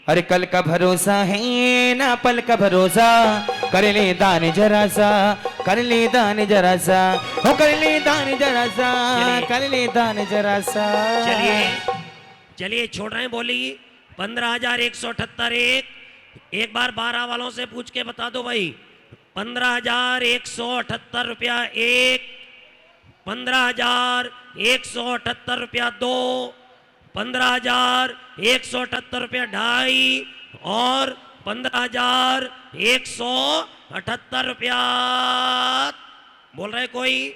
अरे कल का भरोसा है ना पल का भरोसा, कर ले दान जरा सा, कर ले दान जरा सा, हो कर ले दान जरा सा, कर ले दान जरा सा। चलिए चलिए छोड़ रहे हैं बोली 15,178 एक बार 12 वालों से पूछ के बता दो भाई। 15,178 रुपया एक, 15,178 रुपया दो, 15,178 रुपया ढाई और 15,178 रुपया। बोल रहे कोई?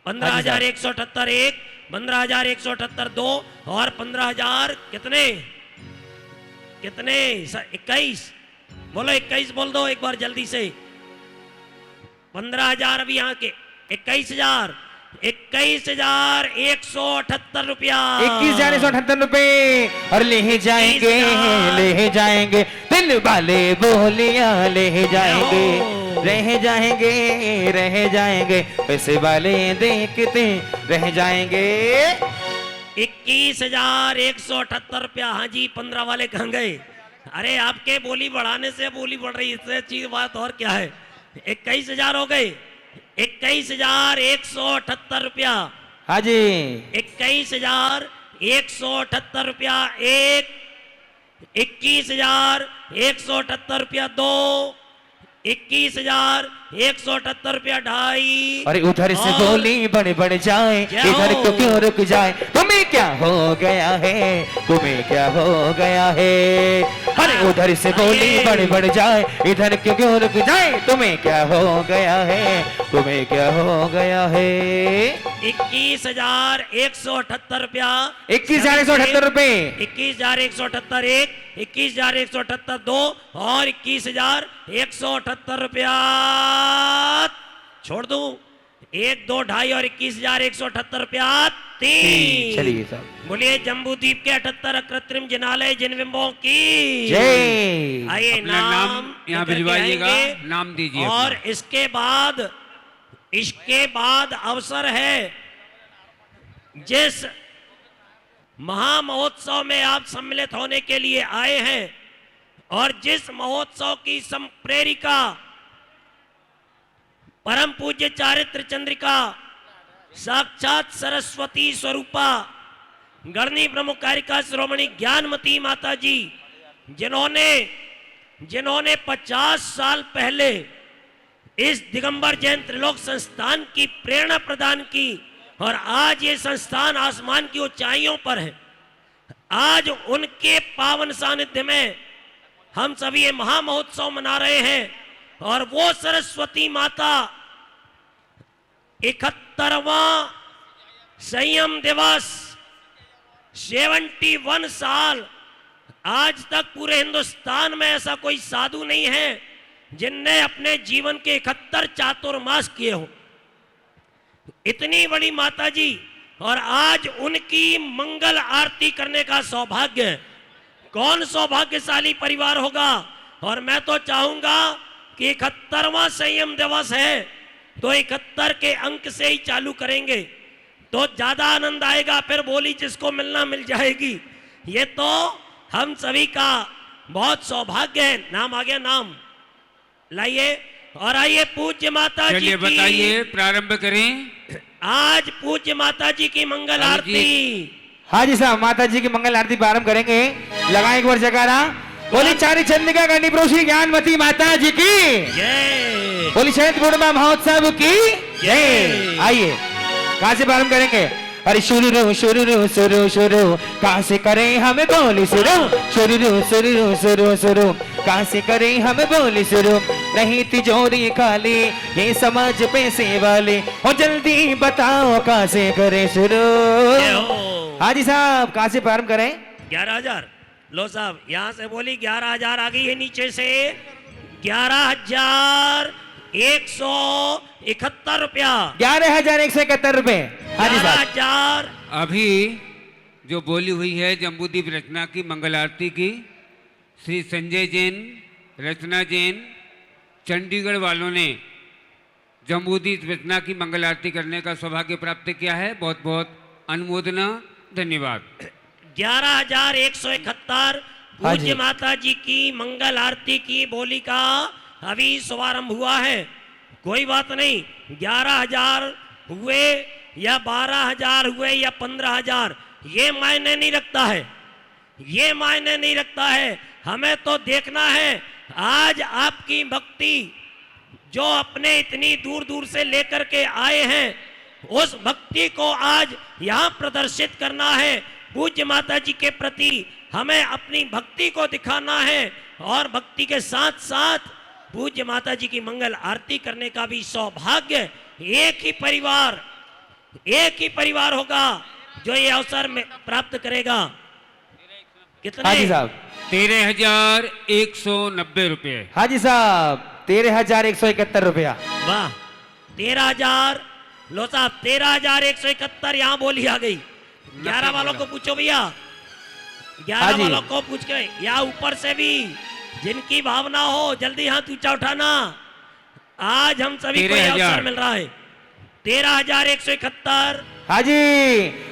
15,178 एक, 15,178 दो और 15,000 कितने कितने 21। बोलो 21 बोल दो एक बार जल्दी से। 15,000 अभी यहाँ के 21,000, 21,178 रुपया, 21,178 रुपए। और ले जाएंगे, ले जाएंगे दिल वाले बोलियां, ले जाएंगे, रह जाएंगे, रह जाएंगे पैसे वाले देखते रह जाएंगे। 21,178 रुपया। हाँ जी 15 वाले कहाँ गए? अरे आपके बोली बढ़ाने से बोली बढ़ रही, इससे अच्छी बात और क्या है। 21,000 हो गए, 21,178 रुपया। हाँ जी 21,178 रुपया एक, 21,178 रुपया दो, 21,178 रुपया ढाई। अरे उधर से बोली बढ़ बढ़ जाए, इधर को क्यों रुक जाए, तुम्हें क्या हो गया है, तुम्हें क्या हो गया है। अरे उधर से बोली बढ़ बढ़ जाए, इधर क्यों रुक जाए, तुम्हें क्या हो गया है, तुम्हें क्या हो गया है। 21,178 रुपया, 21,178 रुपए, 21,178 एक, 21,178 दो और 21,178 रुपया। छोड़ दूं? 1, 2, ढाई और 21,178 रुपया 3। चलिए साहब बोलिए जम्बूद्वीप के 78 अकृत्रिम जिनालय जिन बिंबों की जय। आइए नाम यहाँ लेकर के भिजवाइएगा, आएंगे। नाम दीजिए और अपना। इसके बाद अवसर है जिस महामहोत्सव में आप सम्मिलित होने के लिए आए हैं और जिस महोत्सव की संप्रेरिका परम पूज्य चारित्र चंद्रिका साक्षात सरस्वती स्वरूपा गणनी प्रमुख कारिका श्रोमणी ज्ञानमती माता जी, जिन्होंने 50 साल पहले इस दिगंबर जैन त्रिलोक संस्थान की प्रेरणा प्रदान की और आज ये संस्थान आसमान की ऊंचाइयों पर है। आज उनके पावन सानिध्य में हम सभी ये महामहोत्सव मना रहे हैं और वो सरस्वती माता 71वां संयम दिवस 71 साल। आज तक पूरे हिंदुस्तान में ऐसा कोई साधु नहीं है जिनने अपने जीवन के 71 चातुर्मास किए हो। इतनी बड़ी माता जी और आज उनकी मंगल आरती करने का सौभाग्य है। कौन सौभाग्यशाली परिवार होगा। और मैं तो चाहूंगा कि 71वां संयम दिवस है तो 71 के अंक से ही चालू करेंगे तो ज्यादा आनंद आएगा। फिर बोली जिसको मिलना मिल जाएगी। ये तो हम सभी का बहुत सौभाग्य है। नाम आ गया, नाम लाइए और आइए पूज्य माता जी चलिए की बताइए, प्रारंभ करें। आज पूज्य माता जी की मंगल आरती। हाँ जी साहब माता जी की मंगल आरती प्रारंभ करेंगे। लगाएं एक बार जयकारा। बोली चारी चंद्रिका गणनी प्रभु श्री ज्ञानमती माता जी की जय। बोली शरद पूर्णिमा महोत्सव की जय। आइए कहाँ से प्रारंभ करेंगे। अरे शुरू शुरू शुरू शुरू कहाँ से करें हमें बोली शुरू, शुरू शुरू शुरू शुरू कहाँ से करें हमें बोली शुरू। नहीं तिजोरी खाली ये समाज पैसे वाले, हो जल्दी बताओ कहाँ से करें शुरू। हाँ जी साहब कहाँ से प्रारंभ करें। 11,000 लो साहब यहाँ से बोली 11,000 आ गई है नीचे से 11,171 रुपया। 11,171 रुपए। हाँ जी साहब 11,000। अभी जो बोली हुई है जम्बूद्वीप रचना की मंगल आरती की, श्री संजय जैन, रचना जैन, चंडीगढ़ वालों ने जम्बूद्वीप रचना की मंगल आरती करने का सौभाग्य प्राप्त किया है। बहुत बहुत अनुमोदना, धन्यवाद। 11,171 हाँ जी। पूज्य माता जी की मंगल आरती की बोली का अभी शुभारंभ हुआ है। कोई बात नहीं, 11,000 हुए या 12,000 हुए या 15,000, ये मायने नहीं रखता है, ये मायने नहीं रखता है। हमें तो देखना है आज आपकी भक्ति जो अपने इतनी दूर दूर से लेकर के आए हैं, उस भक्ति को आज यहाँ प्रदर्शित करना है। पूज्य माता जी के प्रति हमें अपनी भक्ति को दिखाना है और भक्ति के साथ साथ पूज्य माता जी की मंगल आरती करने का भी सौभाग्य एक ही परिवार होगा जो ये अवसर में प्राप्त करेगा। हाँ जी कितने? साहब 13,190 रुपये। हाँ जी साहब 13,171 रुपया। वाह, 13,000। लो साहब 13,171 यहाँ बोली आ गई। 11 वालों को पूछो भैया, 11 हाँ जी। वालों को पूछ के या ऊपर से भी जिनकी भावना हो जल्दी हाथ ऊंचा उठाना। आज हम सभी को यह 13,000 अवसर मिल रहा है। 13,171। हाँ जी।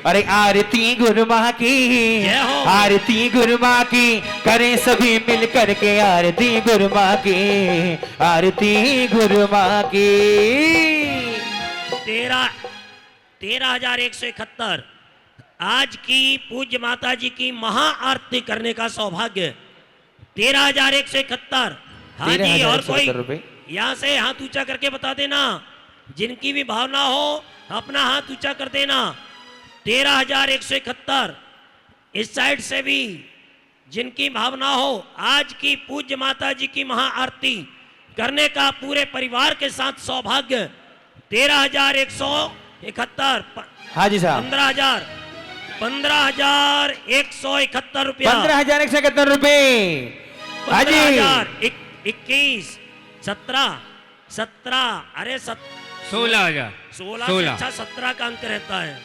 अरे आरती गुरु माँ की, जय हो। आरती गुरु माँ की, करें सभी मिल करके आरती गुरु माँ की, आरती गुरु माँ की। 13,171 आज की पूज्य माता जी की महा आरती करने का सौभाग्य। 13,171। हाँ जी, और 13,171 कोई रुपए। यहाँ से हाथ ऊंचा करके बता देना, जिनकी भी भावना हो अपना हाथ ऊंचा कर देना। 13,171। इस साइड से भी जिनकी भावना हो आज की पूज्य माता जी की महा आरती करने का पूरे परिवार के साथ सौभाग्य। 13,171। हाँ जी साहब 15,171 रुपया। 15,171 रुपए। हाँ जी 21, 17, अरे 16,000। 16 से अच्छा 17 का अंक रहता है।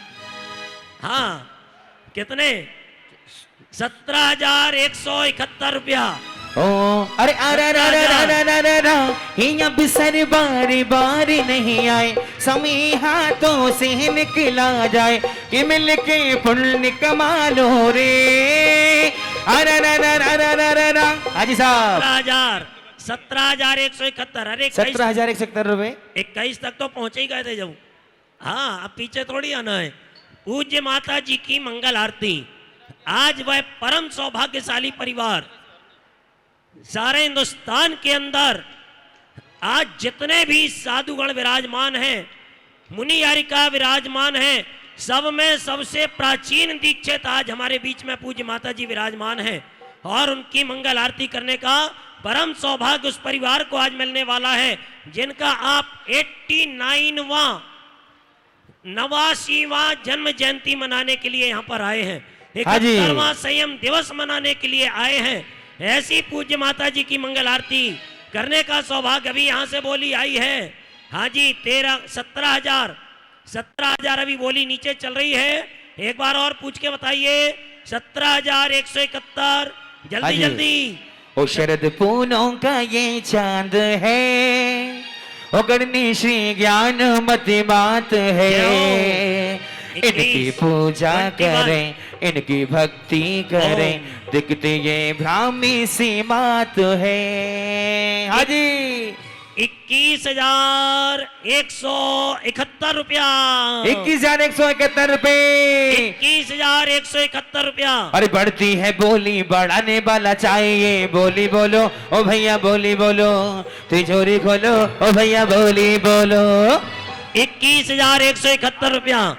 हाँ, कितने? 17,171 रुपया। ओ अरे अरे अरे अरे अरे अरे अरे ये बिसर बारी बारी नहीं आए, समय हाथों से निकला जाए कि मिलके पुण्य कमा लो रे। अरे अरे अरे अरे अरे अरे अरे। हाँ जी साहब 17,171। अरे 17,171 रुपए। 21 तक तो पहुंचे ही गए थे जब। हाँ, अब पीछे थोड़ी आना है। पूज्य माता जी की मंगल आरती आज वह परम सौभाग्यशाली परिवार सारे हिंदुस्तान के अंदर आज जितने भी साधुगण विराजमान हैं, मुनि यारिका विराजमान हैं, सब में सबसे प्राचीन दीक्षित आज हमारे बीच में पूज्य माता जी विराजमान हैं और उनकी मंगल आरती करने का परम सौभाग्य उस परिवार को आज मिलने वाला है जिनका आप 89वां जन्म जयंती मनाने के लिए यहाँ पर आए हैं, हाँ जी। 71वां संयम दिवस मनाने के लिए आए हैं। ऐसी पूज्य माता जी की मंगल आरती करने का सौभाग्य अभी यहाँ से बोली आई है। हाँ जी 17,000 अभी बोली नीचे चल रही है। एक बार और पूछ के बताइए। 17,171। हाँ जल्दी जी। जल्दी। ओ शरद पूनों का ये चांद है, ओ गणनी श्री ज्ञान मति बात है, इनकी पूजा करें, इनकी भक्ति करें, दिखते ये ब्राह्मी सी बात है। हाँ जी 21,171 रुपया। 21,171 रुपए। 21,171 रुपया। अरे बढ़ती है बोली, बढ़ाने वाला चाहिए, बोली बोलो ओ भैया बोली बोलो, तिजोरी खोलो ओ भैया बोली बोलो। 21,171 रुपया।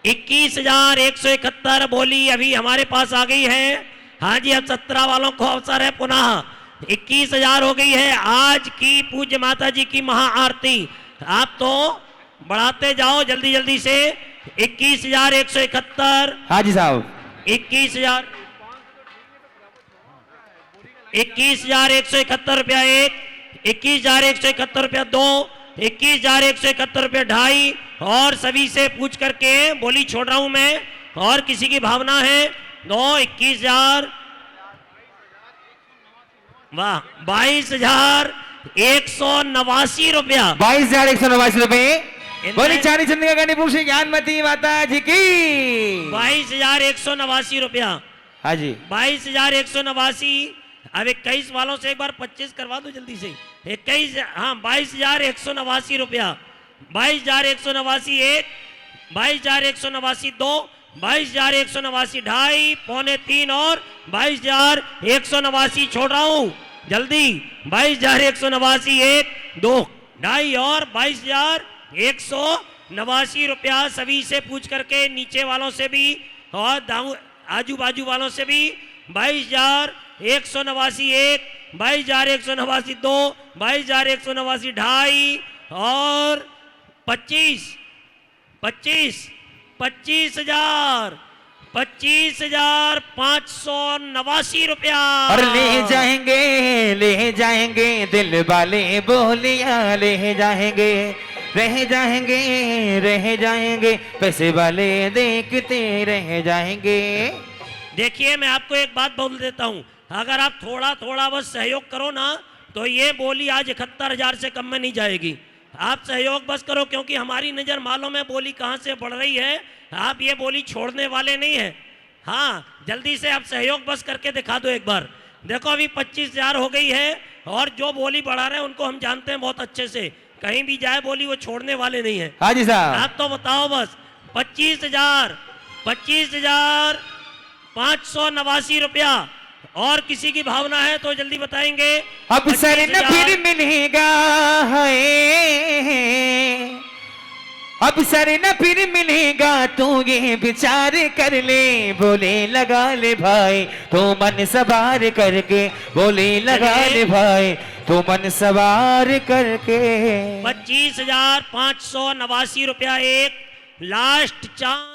21,171 बोली अभी हमारे पास आ गई है। हाँ जी, अब 17 वालों को अवसर है पुनः। 21,000 हो गई है आज की पूज्य माता जी की महा आरती। आप तो बढ़ाते जाओ जल्दी जल्दी से। 21,171। हाँ जी साहब 21,171 रुपया एक, 21,171 रुपया दो, 21,171 रुपया ढाई। और सभी से पूछ करके बोली छोड़ रहा हूं मैं, और किसी की भावना है दो। 21,000। वाह, 22,189 रुपया। 22,189 रुपए। बोली चांदी चंद्रिका गणी पूछी ज्ञानमती माता जी की। 22,189 रुपया। हाँ जी 22,189। अब 21 वालों से एक बार 25 करवा दो जल्दी से। 21, हाँ 22,189 रुपया। 22,189 एक, 22,189 दो, 22,189 ढाई, पौने 3 और 22,189 छोड़ रहा हूं जल्दी। 22,189 एक, दो, ढाई और 22,189 रुपया। सभी से पूछ करके नीचे वालों से भी और आजू बाजू वालों से भी 22,189 एक, 22,189 दो, 22,189 ढाई और 25,589 रुपया। और ले जाएंगे दिल वाले बोलियां ले जाएंगे, रह जाएंगे पैसे वाले देखते रह जाएंगे। देखिए मैं आपको एक बात बोल देता हूं, अगर आप थोड़ा थोड़ा बस सहयोग करो ना तो ये बोली आज 71,000 से कम में नहीं जाएगी। आप सहयोग बस करो, क्योंकि हमारी नज़र मालूम है बोली कहाँ से बढ़ रही है। आप ये बोली छोड़ने वाले नहीं है। हाँ जल्दी से आप सहयोग बस करके दिखा दो एक बार। देखो अभी 25,000 हो गई है और जो बोली बढ़ा रहे हैं उनको हम जानते हैं बहुत अच्छे से, कहीं भी जाए बोली वो छोड़ने वाले नहीं है। हाँ जी साहब आप तो बताओ बस 25,589 रुपया। और किसी की भावना है तो जल्दी बताएंगे। अब सर न फिर मिलेगा है, अब सर न फिर मिलेगा तू ये विचार कर ले, बोले लगा ले भाई तो मन सवार करके, बोले लगा ले भाई तो मन सवार करके। 25,589 रुपया एक लास्ट चांस।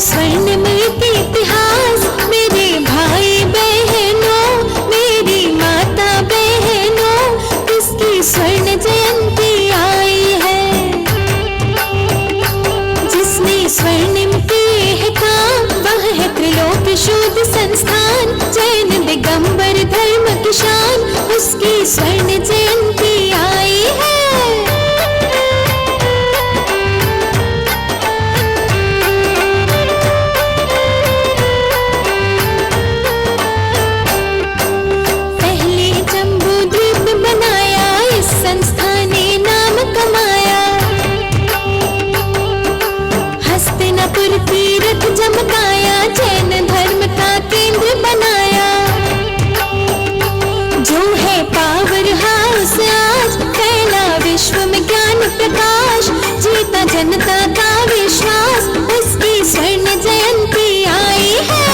स्वर्णमय इतिहास मेरे भाई बहनों, मेरी माता बहनों, इसकी स्वर्ण जयंती आई है। जिसने स्वर्णिम किए है काम वह है त्रिलोक शोध संस्थान, जैन दिगंबर धर्म किशान, उसकी स्वर्ण जयंती आई है। तीर्थ चमकाया, जैन धर्म का केंद्र बनाया, जो है पावर हाउस आज फैला विश्व में ज्ञान प्रकाश, जीता जनता का विश्वास, उसकी स्वर्ण जयंती आई है।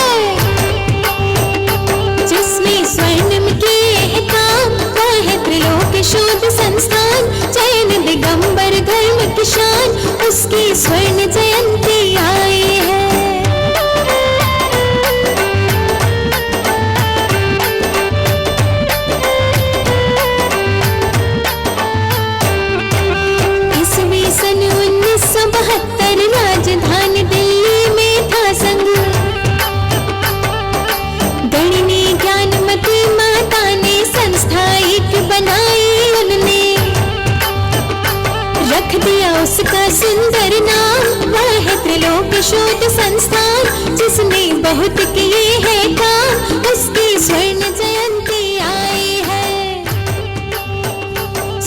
जिसने स्वर्ण किए है काम वह है त्रिलोक शोध संस्थान, जैन दिगंबर धर्म किशान, उसकी स्वर्ण जयंती आई है। ईस्वी सन 1972 राजधानी दिल्ली में था संग, गणिनी ज्ञानमती माता ने संस्था एक बनाई, उनने रख दिया उसका सुंदर नाम, वह है त्रिलोक शोध संस्थान, जिसने बहुत किए हैं काम, उसकी स्वर्ण जयंती आई है।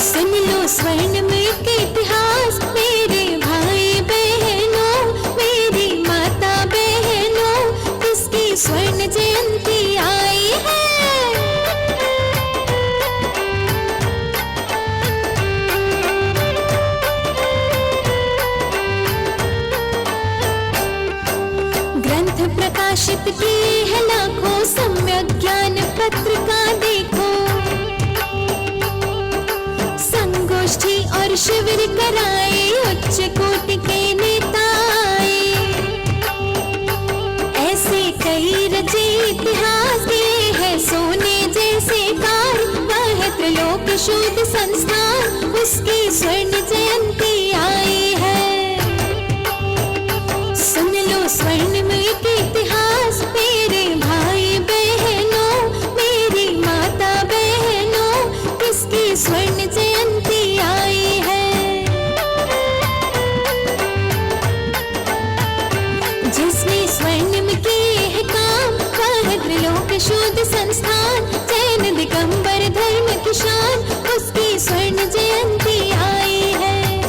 सुन लो स्वर्णमय के इतिहास मेरे भाई बहनों, मेरी माता बहनों, इसकी स्वर्ण जयंती आई है। प्रकाशित किए है लाखों सम्यक ज्ञान पत्रिका देखो, संगोष्ठी और शिविर कराए, उच्च कोटि के नेता आए, ऐसे कई रचे इतिहास दिए है सोने जैसे कार, वह है त्रिलोक शोध संस्थान, उसकी स्वर्ण जयंती आई है।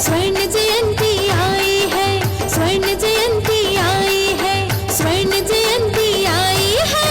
स्वर्ण जयंती आई है, स्वर्ण जयंती आई है, स्वर्ण जयंती आई है।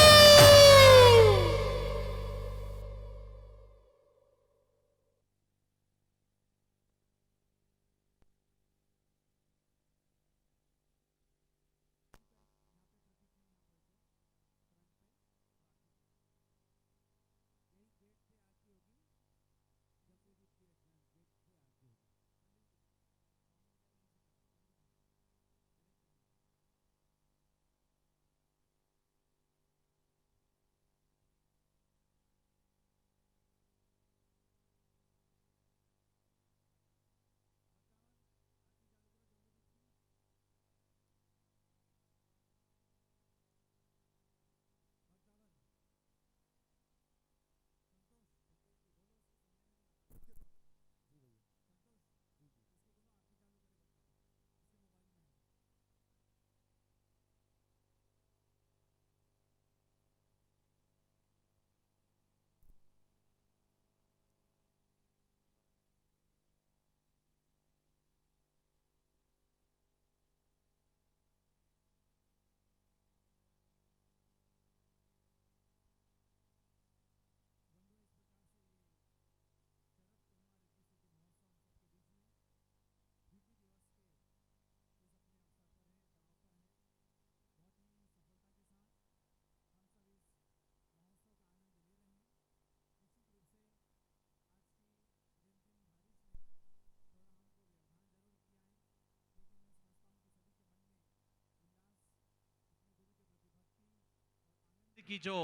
की जो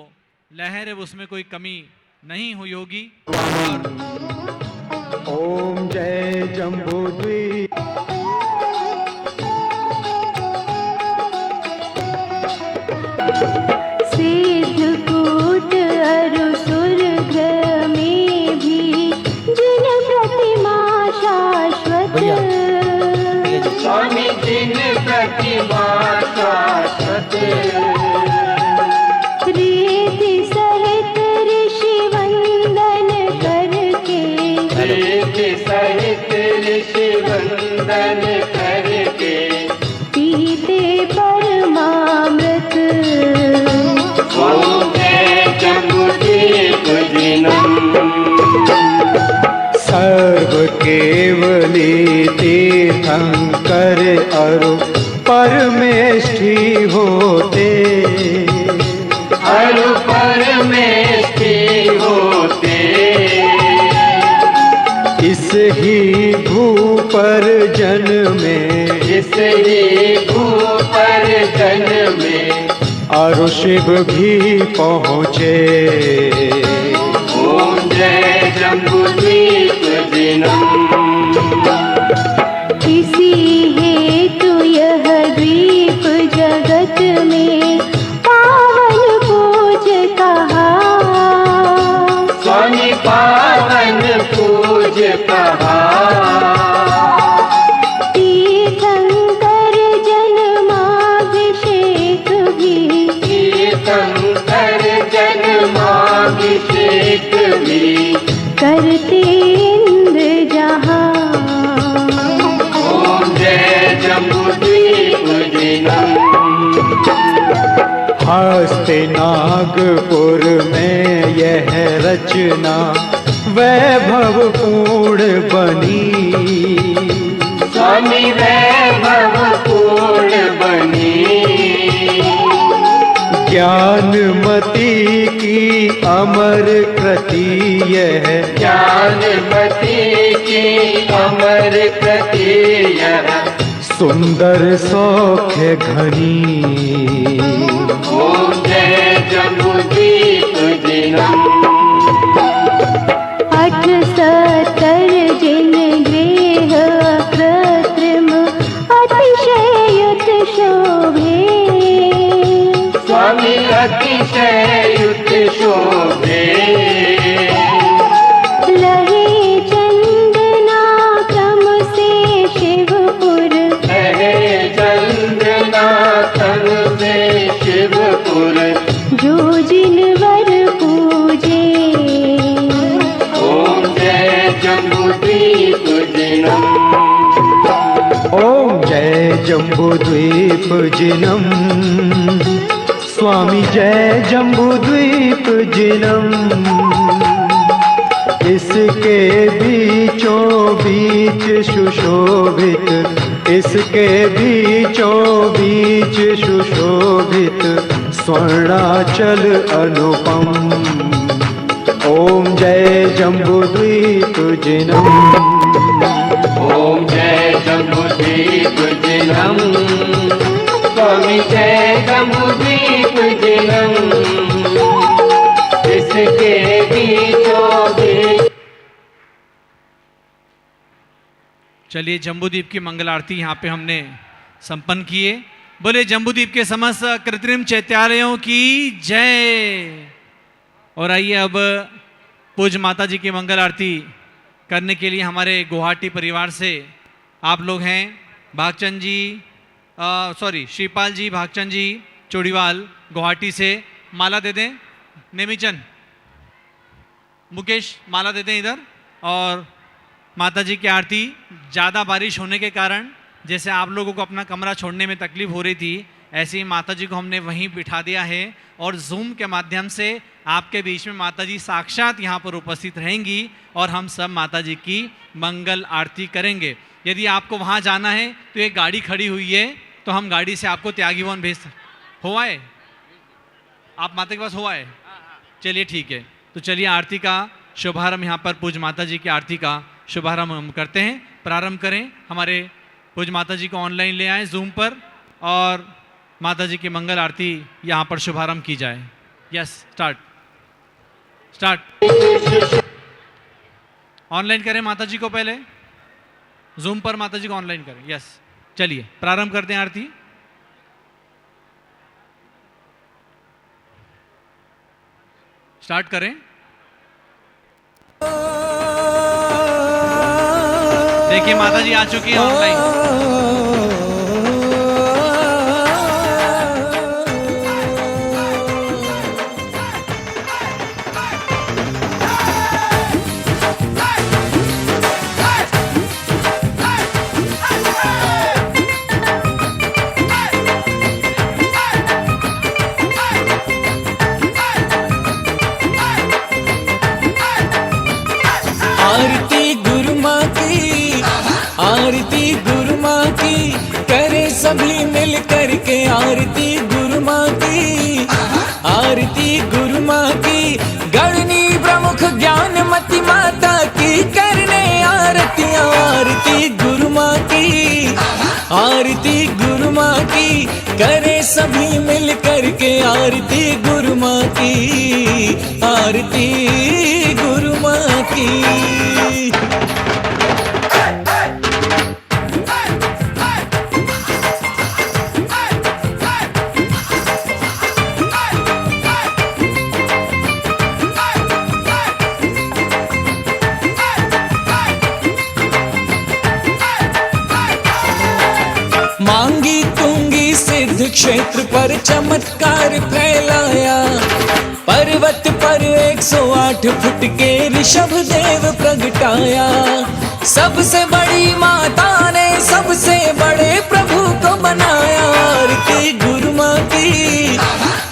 लहर है उसमें कोई कमी नहीं हुई होगी। ओम जय जम्बूद्वीप। सिद्धकूट असुर ग्रह में भी जिन प्रतिमा शाश्वत, स्वामी जिन प्रतिमा शाश्वत, प्रीति सहित ऋषि वंदन करके, प्रीति सहित ऋषि वंदन करके, पीते परमामृत। ओम जय जम्बूद्वीप जिनम। सर्व केवली तीर्थंकर अरु परमेष्ठी होते, अरु परमेष्ठी होते, इस ही भू पर जन्मे, इस ही भू पर जन्मे, अरु शिव भी पहुँचे। ओम जय जम्बूद्वीप जिनम। इसी हेतु यह द्वीप जगत में पावन पूज कहा, स्वामी पावन पूज कहा। तीर्थंकर जन्माभिषेक भी, तीर्थंकर जन्माभिषेक भी, करते इंद्र जहाँ। ओम जय जम्बूद्वीप जिनम। हस्तिनागपुर में यह रचना वैभवपूर्ण बनी, स्वामी वैभवपूर्ण बनी। ज्ञानमती की अमर कृति यह, ज्ञानमती की अमर कृति यह, सुंदर सौख्य घनी। ओम जय जम्बूद्वीप जिनम। 68 जिन गृह कृत्रिम अतिशयुत शोभे, स्वामी अतिशयुत शोभे। लहे चंदना क्रम से शिवपुर, लहे चंदना क्रम से शिवपुर, जो जिनवर पूजे। जम्बूद्वीप जिनम, स्वामी जय जम्बूद्वीप जिनम। इसके बीचों बीच सुशोभित, इसके बीचों बीच सुशोभित स्वर्णाचल अनुपम। ओम जय जम्बूद्वीप जिनम, ओम जय जम्बूद्वीप जिनम, स्वामी जय जम्बूद्वीप जिनम। इसके बीचों बीच। चलिए, जम्बूद्वीप की मंगल आरती यहाँ पे हमने संपन्न किए। बोले जम्बूद्वीप के समस्त कृत्रिम चैत्यालयों की जय। और आइए अब पूज्य माता जी की मंगल आरती करने के लिए हमारे गुवाहाटी परिवार से आप लोग हैं भागचंद जी, श्रीपाल जी, भागचंद जी चोड़ीवाल गुवाहाटी से। माला दे दें नेमीचंद, मुकेश माला दे दें इधर। और माता जी की आरती, ज़्यादा बारिश होने के कारण जैसे आप लोगों को अपना कमरा छोड़ने में तकलीफ हो रही थी, ऐसे ही माता जी को हमने वहीं बिठा दिया है और जूम के माध्यम से आपके बीच में माता जी साक्षात यहाँ पर उपस्थित रहेंगी और हम सब माता जी की मंगल आरती करेंगे। यदि आपको वहाँ जाना है तो एक गाड़ी खड़ी हुई है, तो हम गाड़ी से आपको त्यागी भवन भेज हो आए। आप माता के पास हो आए? चलिए ठीक है, तो चलिए आरती का शुभारंभ यहाँ पर पूज्य माता जी की आरती का शुभारंभ हम करते हैं। प्रारंभ करें, हमारे पूज्य माता जी को ऑनलाइन ले आए जूम पर और माता जी की मंगल आरती यहाँ पर शुभारंभ की जाए। यस, स्टार्ट ऑनलाइन करें माता जी को, पहले जूम पर माता जी को ऑनलाइन करें। यस, चलिए प्रारंभ करते हैं आरती। स्टार्ट करें। देखिए माता जी आ चुकी है ऑनलाइन। आरती गुरु माँ की, आरती गुरु माँ की, करे सभी मिल कर के आरती गुरु माँ की, आरती गुरु माँ की, गणनी प्रमुख ज्ञानमती माता की करने आरतियाँ। आरती गुरु माँ की, आरती गुरु माँ की, करे सभी मिल कर के आरती गुरु माँ की, आरती गुरु माँ की। मांगी तुंगी सिद्ध क्षेत्र पर चमत्कार फैलाया, पर्वत पर 108 फुट के ऋषभ देव प्रगटाया। सबसे बड़ी माता ने सबसे बड़े प्रभु को बनाया। आरती गुरु माँ की,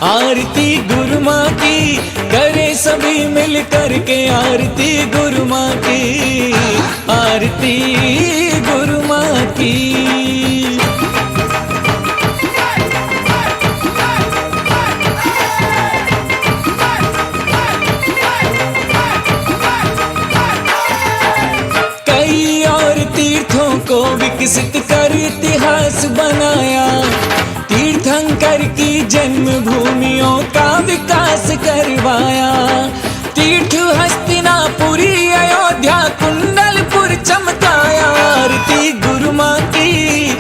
आरती गुरु माँ की, करे सभी मिल कर के आरती गुरु माँ की, आरती गुरु माँ की। को विकसित कर इतिहास बनाया, तीर्थंकर की जन्मभूमियों का विकास करवाया। तीर्थ हस्तिनापुरी अयोध्या कुंडलपुर चमकाया। आरती गुरु माँ की,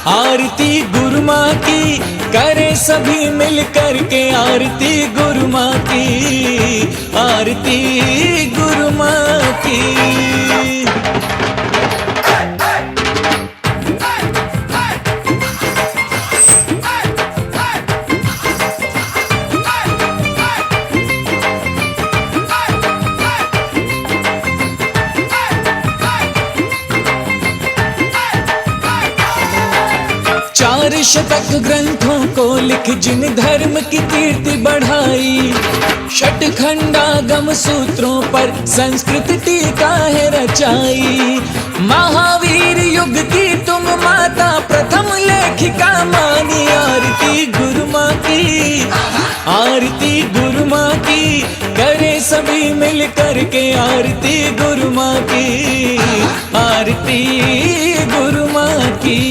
आरती गुरु माँ की, करे सभी मिल कर के आरती गुरु माँ की, आरती गुरु माँ की। शतक ग्रंथों को लिख जिन धर्म की कीर्ति बढ़ाई, षटखंडागम सूत्रों पर संस्कृत टीका है रचाई। महावीर युग की तुम माता प्रथम लेखिका मानी, आरती गुरु माँ की, आरती गुरु माँ की, करे सभी मिल करके आरती गुरु माँ की, आरती गुरु माँ की।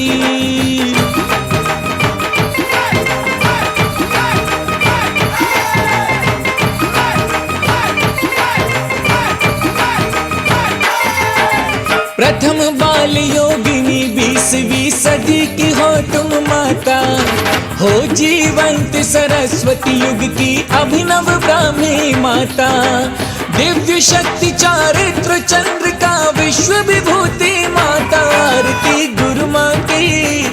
प्रथम बाल योगिनी 20वीं सदी की हो तुम माता, हो जीवंत सरस्वती युग की अभिनव ब्राह्मी माता। दिव्य शक्ति चारित्र चंद्र का विश्व विभूति माता, आरती गुरु माँ की,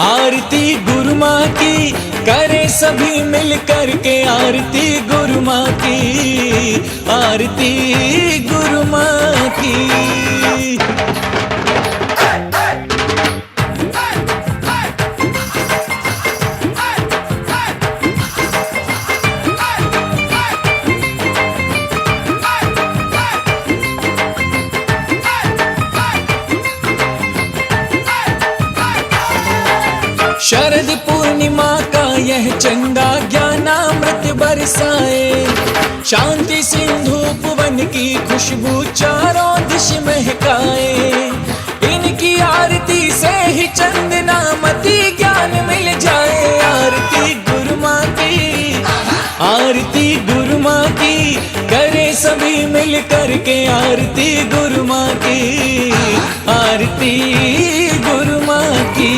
आरती गुरु माँ की, करे सभी मिल करके आरती गुरु माँ की, आरती गुरु माँ की। शरद पूर्णिमा का यह चंदा ज्ञानामृत बरसाए, शांति सिंधु भुवन की खुशबू चारों दिश महकाए। इनकी आरती से ही चंदनामती ज्ञान मिल जाए, आरती गुरु माँ की, आरती गुरु माँ की, करे सभी मिल करके आरती गुरु माँ की, आरती गुरु माँ की।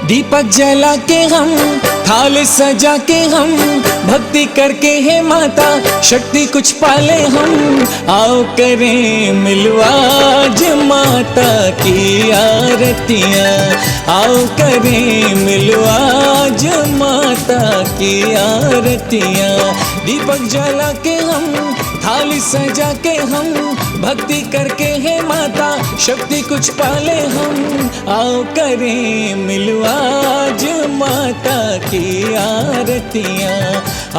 दीपक जला के हम, थाल सजा के हम, भक्ति करके है माता शक्ति कुछ पाले हम। आओ करें मिलवाज माता की आरतियाँ, आओ करें मिलवाज माता की आरतियाँ। दीपक जला के हम, थाली सजा के हम, भक्ति करके है माता शक्ति कुछ पाले हम। आओ करें मिलवाज माता की आरतियाँ,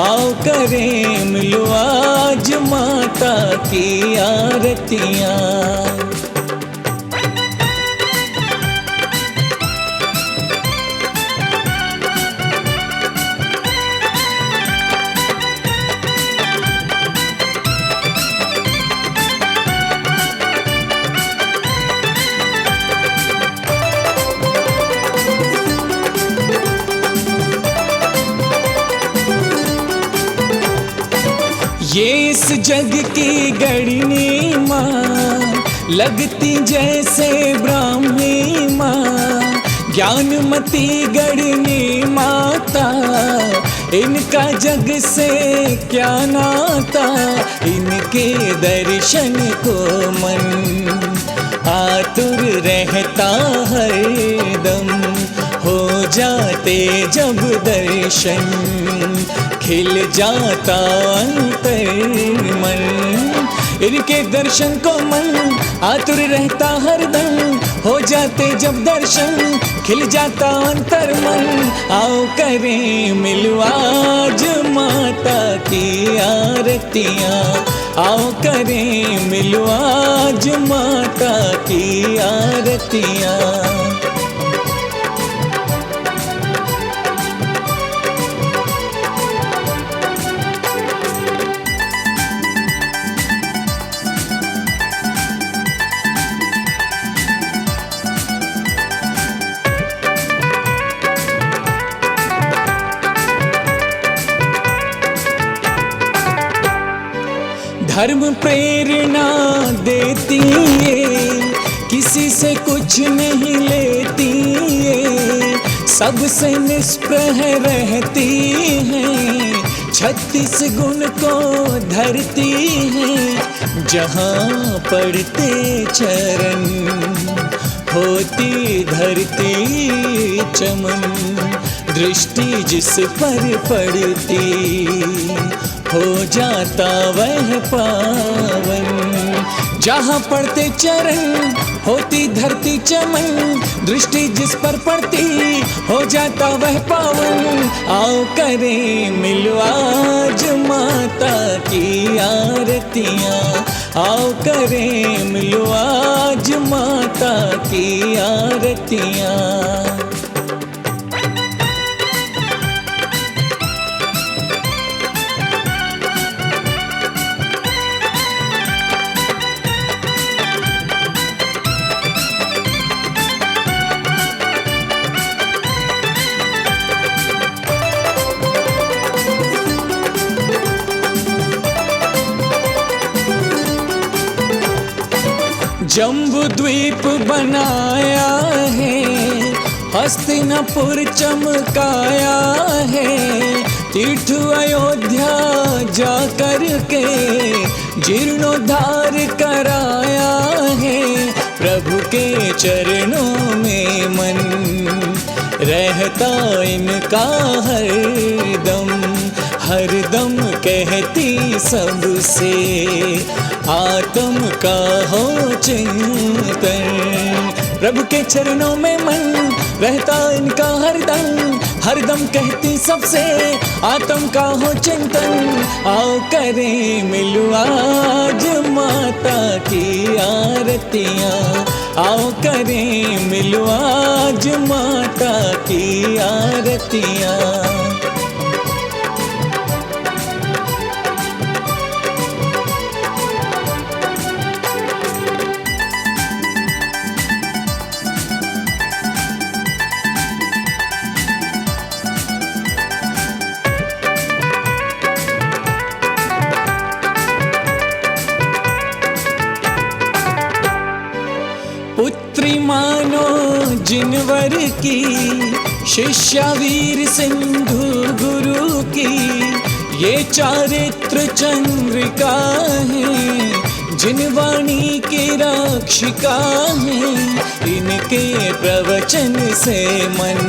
आओ करें मिलवाज माता की आरतियाँ। ये इस जग की गढ़नी माँ, लगती जैसे ब्राह्मी माँ। ज्ञानमती गढ़नी माता, इनका जग से क्या नाता। इनके दर्शन को मन आतुर रहता हरदम, हो जाते जब दर्शन खिल जाता अंतर मन। इनके दर्शन को मन आतुर रहता हरदम, हो जाते जब दर्शन खिल जाता अंतर मन। आओ करें मिलवाज माता की आरतियाँ, आओ करें मिलवाज माता की आरतियाँ। धर्म प्रेरणा देती ये, किसी से कुछ नहीं लेती ये, सबसे निष्प्रह रहती हैं, 36 गुण को धरती हैं, जहाँ पड़ते चरण होती धरती चमन, दृष्टि जिस पर पड़ती हो जाता वह पावन, जहाँ पड़ते चरण होती धरती चमन, दृष्टि जिस पर पड़ती हो जाता वह पावन। आओ करें मिलो आज माता की आरतियाँ, आओ करें मिलो आज माता की आरतियाँ। जम्बू द्वीप बनाया है, हस्तिनापुर चमकाया है, तीर्थ अयोध्या जा कर के जीर्णोद्धार कराया है, प्रभु के चरणों में मन रहता इनका हरदम, हरदम कहती सबसे आत्म का हो चिंतन, प्रभु के चरणों में मन रहता इनका हरदम, हरदम कहती सबसे आत्म का हो चिंतन। आओ करें मिलो आज माता की आरतियाँ, आओ करें मिलो आज माता की आरतियाँ। पुत्री मानो जिनवर की, शिष्या वीर सिंधु गुरु की, ये चारित्र चंद्रिका है, जिनवाणी की रक्षिका है, इनके प्रवचन से मन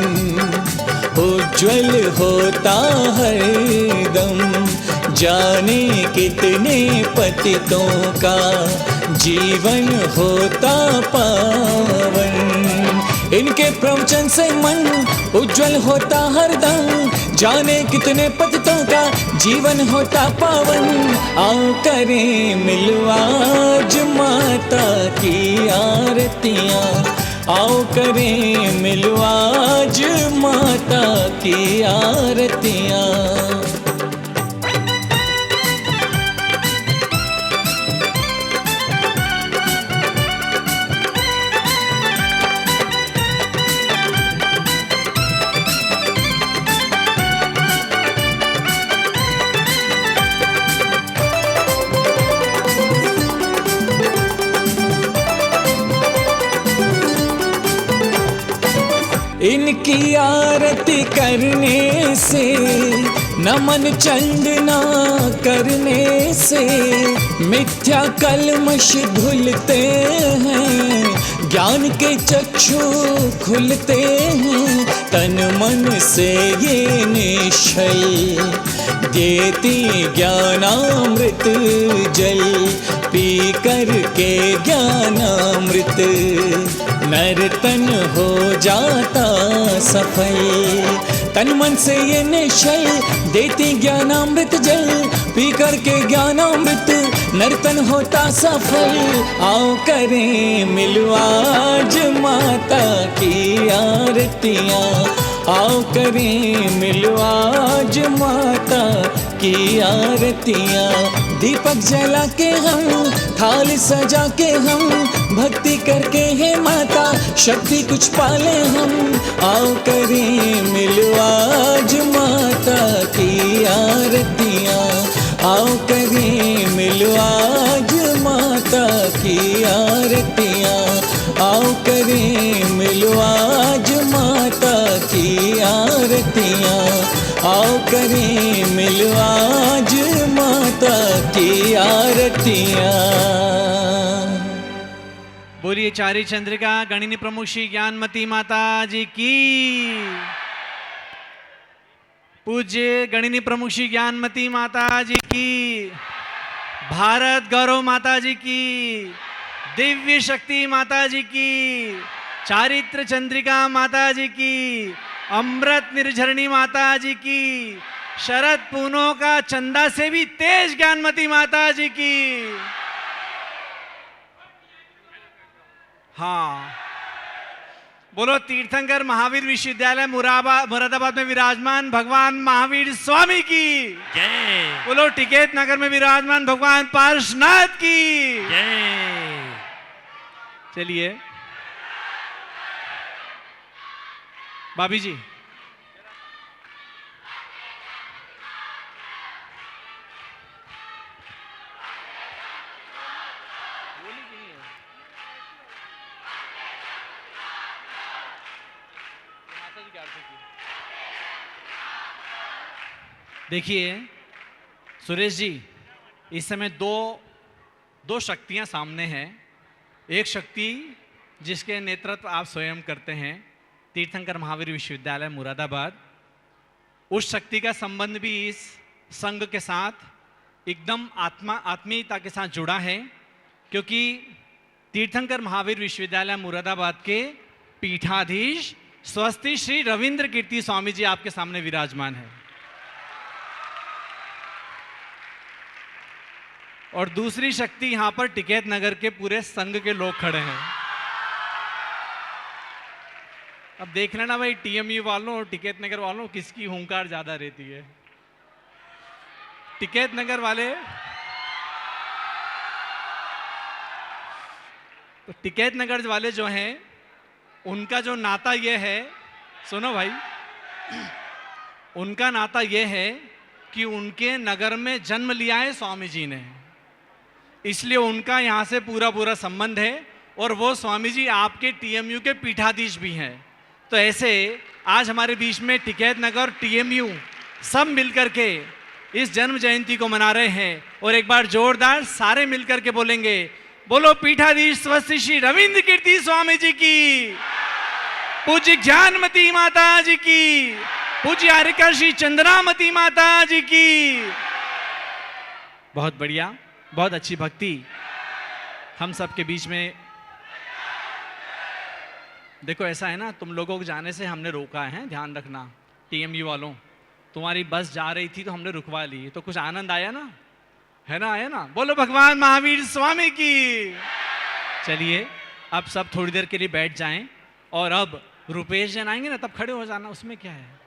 उज्ज्वल होता हरदम, जाने कितने पतितों का जीवन होता पावन, इनके प्रवचन से मन उज्जवल होता हरदम, जाने कितने पतितों का जीवन होता पावन। आओ करें मिलो आज माता की आरतियाँ, आओ करें मिलो आज माता की आरतियाँ। इनकी आरती करने से, नमन चंदना करने से, मिथ्या कलमश धुलते हैं, ज्ञान के चक्षु खुलते हैं, तन मन से ये निश्चल देती ज्ञानामृत जल, पी कर के ज्ञानामृत नर्तन हो जाता सफल, तन मन से ये निश्चय देती ज्ञानामृत जल, पी कर के ज्ञानामृत नर्तन होता सफल। आओ करें मिलो आज माता की आरतियाँ, आओ करें मिलो आज माता की आरतियाँ। दीपक जला के हम, थाल सजा के हम, भक्ति करके हे माता शक्ति कुछ पाले हम। आओ करें मिलो आज माता की आरतियाँ, आओ करें मिलो आज माता की आरतियाँ, आओ करें मिलो आज माता की आरतियाँ, आओ करें मिलो आज माता की आरतियाँ। बोलिए चारी चंद्रिका गणिनी प्रमुख श्री ज्ञानमती माता जी की। पूज्य गणिनी प्रमुख श्री ज्ञानमती माता जी की। भारत गौरव माता जी की। दिव्य शक्ति माता जी की। चारित्र चंद्रिका माता जी की। अमृत निर्झरणी माता जी की। शरद पूनों का चंदा से भी तेज ज्ञानमती माता जी की। हाँ, बोलो तीर्थंकर महावीर विश्वविद्यालय मुरादाबाद में विराजमान भगवान महावीर स्वामी की जय। बोलो टिकैत नगर में विराजमान भगवान पार्श्वनाथ की जय। चलिए भाभी जी, देखिए सुरेश जी, इस समय दो शक्तियां सामने हैं। एक शक्ति जिसके नेतृत्व आप स्वयं करते हैं, तीर्थंकर महावीर विश्वविद्यालय मुरादाबाद, उस शक्ति का संबंध भी इस संघ के साथ एकदम आत्मीयता के साथ जुड़ा है, क्योंकि तीर्थंकर महावीर विश्वविद्यालय मुरादाबाद के पीठाधीश स्वस्ति श्री रविंद्र कीर्ति स्वामी जी आपके सामने विराजमान है। और दूसरी शक्ति यहां पर टिकैत नगर के पूरे संघ के लोग खड़े हैं। अब देख लेना भाई, टीएमयू वालों और टिकैत नगर वालों किसकी हुंकार ज्यादा रहती है। टिकैत नगर वाले तो टिकैत नगर वाले जो हैं, उनका जो नाता ये है, सुनो भाई, उनका नाता ये है कि उनके नगर में जन्म लिया है स्वामी जी ने, इसलिए उनका यहाँ से पूरा संबंध है। और वो स्वामी जी आपके टीएमयू के पीठाधीश भी हैं। तो ऐसे आज हमारे बीच में टिकैत नगर टीएमयू सब मिलकर के इस जन्म जयंती को मना रहे हैं। और एक बार जोरदार सारे मिलकर के बोलेंगे, बोलो पीठाधीश स्वस्ति श्री रविंद्र कीर्ति स्वामी जी की, पूज्य ज्ञानमती माता जी की, पूज्य हरिकर श्री चंद्रामती माता जी की। बहुत बढ़िया, बहुत अच्छी भक्ति हम सबके बीच में। देखो ऐसा है ना, तुम लोगों को जाने से हमने रोका है, ध्यान रखना। टीएमयू वालों, तुम्हारी बस जा रही थी तो हमने रुकवा ली, तो कुछ आनंद आया ना, है ना, आया ना। बोलो भगवान महावीर स्वामी की। चलिए अब सब थोड़ी देर के लिए बैठ जाएं, और अब रुपेश जैन आएंगे ना, तब खड़े हो जाना, उसमें क्या है।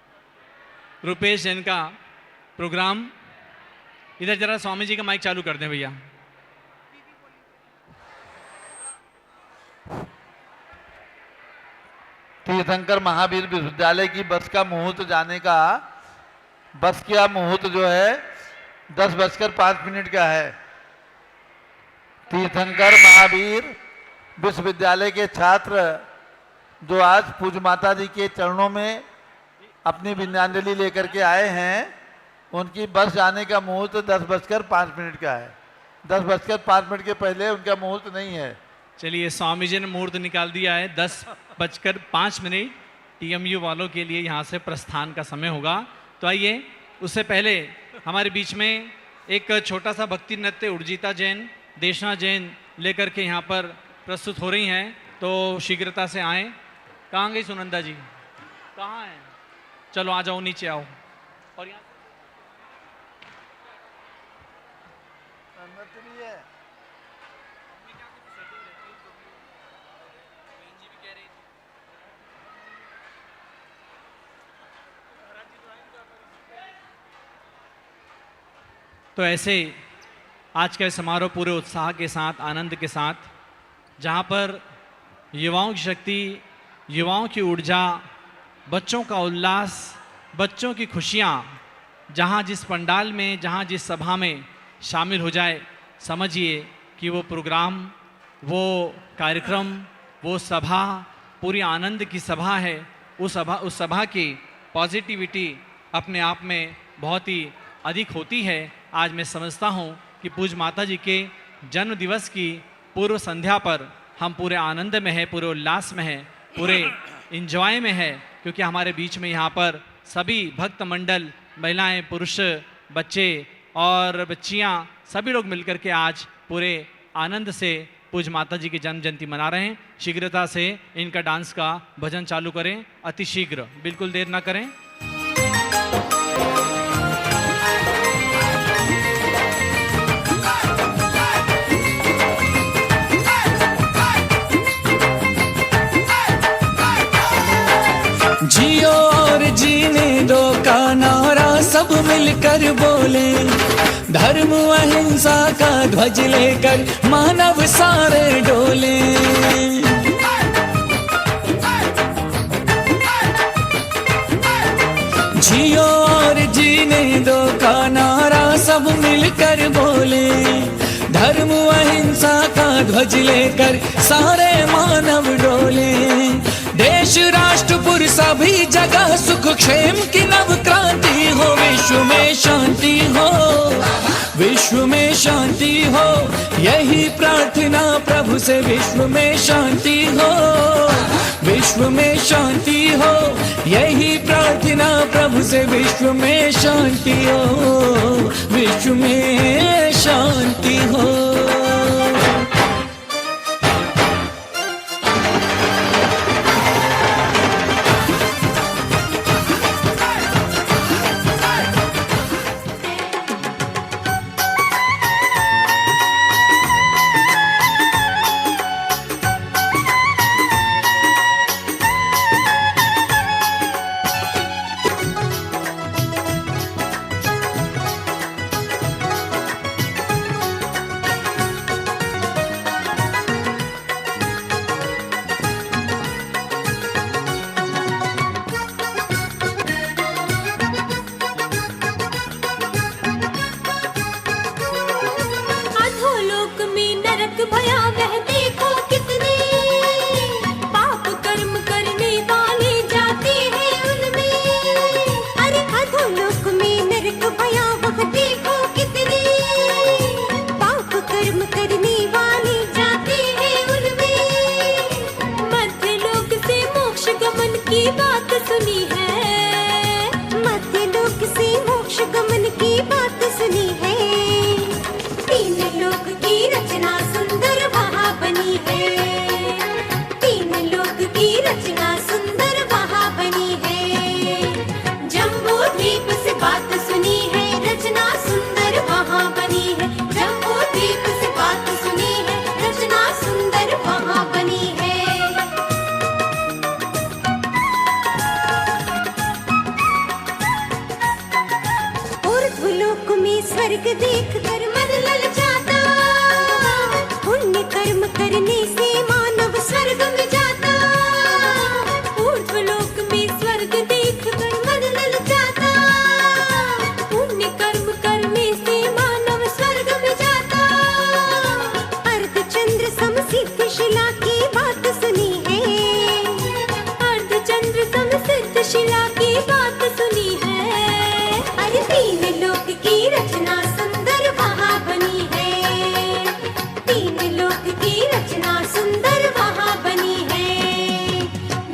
रुपेश जैन का प्रोग्राम, इधर जरा स्वामी जी का माइक चालू कर दें भैया। तीर्थंकर महावीर विश्वविद्यालय की बस का मुहूर्त जाने का, बस का मुहूर्त जो है 10:05 का है। तीर्थंकर महावीर विश्वविद्यालय के छात्र जो आज पूज्य माता जी के चरणों में अपनी विंध्यांजलि लेकर के आए हैं, उनकी बस जाने का मुहूर्त 10:05 का है। 10:05 के पहले उनका मुहूर्त नहीं है। चलिए स्वामी जी ने मुहूर्त निकाल दिया है, 10:05 टीएमयू वालों के लिए यहाँ से प्रस्थान का समय होगा। तो आइए, उससे पहले हमारे बीच में एक छोटा सा भक्ति नृत्य उर्जिता जैन, देशना जैन लेकर के यहाँ पर प्रस्तुत हो रही हैं, तो शीघ्रता से आएँ। कहाँ गई सुनंदा जी, कहाँ हैं? चलो आ जाओ, नीचे आओ। और यहाँ तो ऐसे आज का समारोह पूरे उत्साह के साथ, आनंद के साथ, जहाँ पर युवाओं की शक्ति, युवाओं की ऊर्जा, बच्चों का उल्लास, बच्चों की खुशियाँ जहाँ जिस पंडाल में, जहाँ जिस सभा में शामिल हो जाए, समझिए कि वो प्रोग्राम, वो कार्यक्रम, वो सभा पूरी आनंद की सभा है। उस सभा की पॉजिटिविटी अपने आप में बहुत ही अधिक होती है। आज मैं समझता हूँ कि पूज्य माता जी के जन्म दिवस की पूर्व संध्या पर हम पूरे आनंद में हैं, पूरे उल्लास में हैं, पूरे इंजॉय में है, क्योंकि हमारे बीच में यहाँ पर सभी भक्त मंडल, महिलाएं, पुरुष, बच्चे और बच्चियाँ सभी लोग मिलकर के आज पूरे आनंद से पूज्य माता जी की जन्म जयंती मना रहे हैं। शीघ्रता से इनका डांस का भजन चालू करें, अति शीघ्र, बिल्कुल देर ना करें। जियो और जीने दो का नारा सब मिलकर बोले, धर्म अहिंसा का ध्वज लेकर मानव सारे डोले। जियो और जीने दो का नारा सब मिलकर बोले, धर्म अहिंसा का ध्वज लेकर सारे मानव डोले। देश राष्ट्रपुर सभी जगह सुख क्षेम की नव क्रांति हो, विश्व में शांति हो, विश्व में शांति हो, यही प्रार्थना प्रभु से, विश्व में शांति हो, विश्व में शांति हो, यही प्रार्थना प्रभु से, विश्व में शांति हो, विश्व में शांति हो। स्वर्ग देख कर मन ललचाता, पुण्य कर्म करने से मानव स्वर्ग में जाता। ऊर्ध्व लोक में स्वर्ग देख कर मन ललचाता, पुण्य कर्म करने से मानव स्वर्ग में जाता। अर्धचंद्र समसिद्ध शिला की बात सुनी है, अर्धचंद्र समसिद्ध शिला की बात सुनी है। अरे तीन लोक की रचना सुंदर वहाँ बनी है, तीन लोक की रचना सुंदर वहाँ बनी है।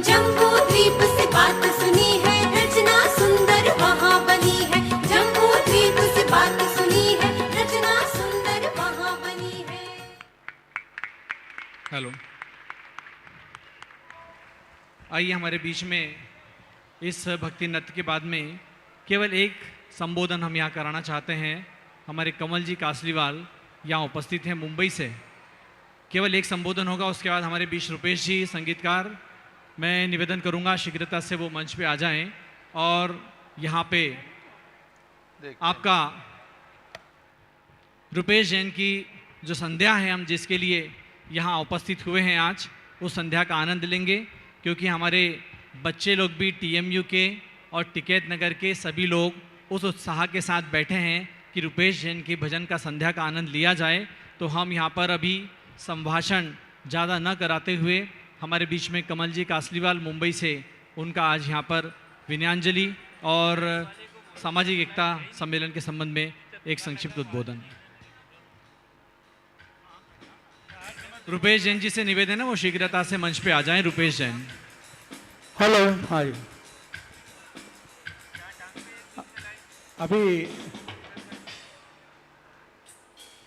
जम्बू द्वीप से बात सुनी है, रचना सुंदर वहाँ बनी है। जम्बू द्वीप से बात सुनी है, रचना सुंदर वहाँ बनी है। हेलो, आइए हमारे बीच में इस भक्ति नृत्य के बाद में केवल एक संबोधन हम यहाँ कराना चाहते हैं। हमारे कमल जी कासलीवाल यहाँ उपस्थित हैं मुंबई से। केवल एक संबोधन होगा, उसके बाद हमारे बीच रुपेश जी संगीतकार, मैं निवेदन करूँगा शीघ्रता से वो मंच पे आ जाएं और यहाँ पे आपका रुपेश जैन की जो संध्या है, हम जिसके लिए यहाँ उपस्थित हुए हैं आज, उस संध्या का आनंद लेंगे। क्योंकि हमारे बच्चे लोग भी TMU के और टिकैत नगर के सभी लोग उस उत्साह के साथ बैठे हैं कि रुपेश जैन की भजन का संध्या का आनंद लिया जाए, तो हम यहाँ पर अभी संभाषण ज़्यादा न कराते हुए हमारे बीच में कमल जी कासलीवाल मुंबई से, उनका आज यहाँ पर विनयाञ्जलि और सामाजिक एकता सम्मेलन के संबंध में एक संक्षिप्त उद्बोधन। रुपेश जैन जी से निवेदन है वो शीघ्रता से मंच पे आ जाएं। रुपेश जैन। हेलो, हाय। अभी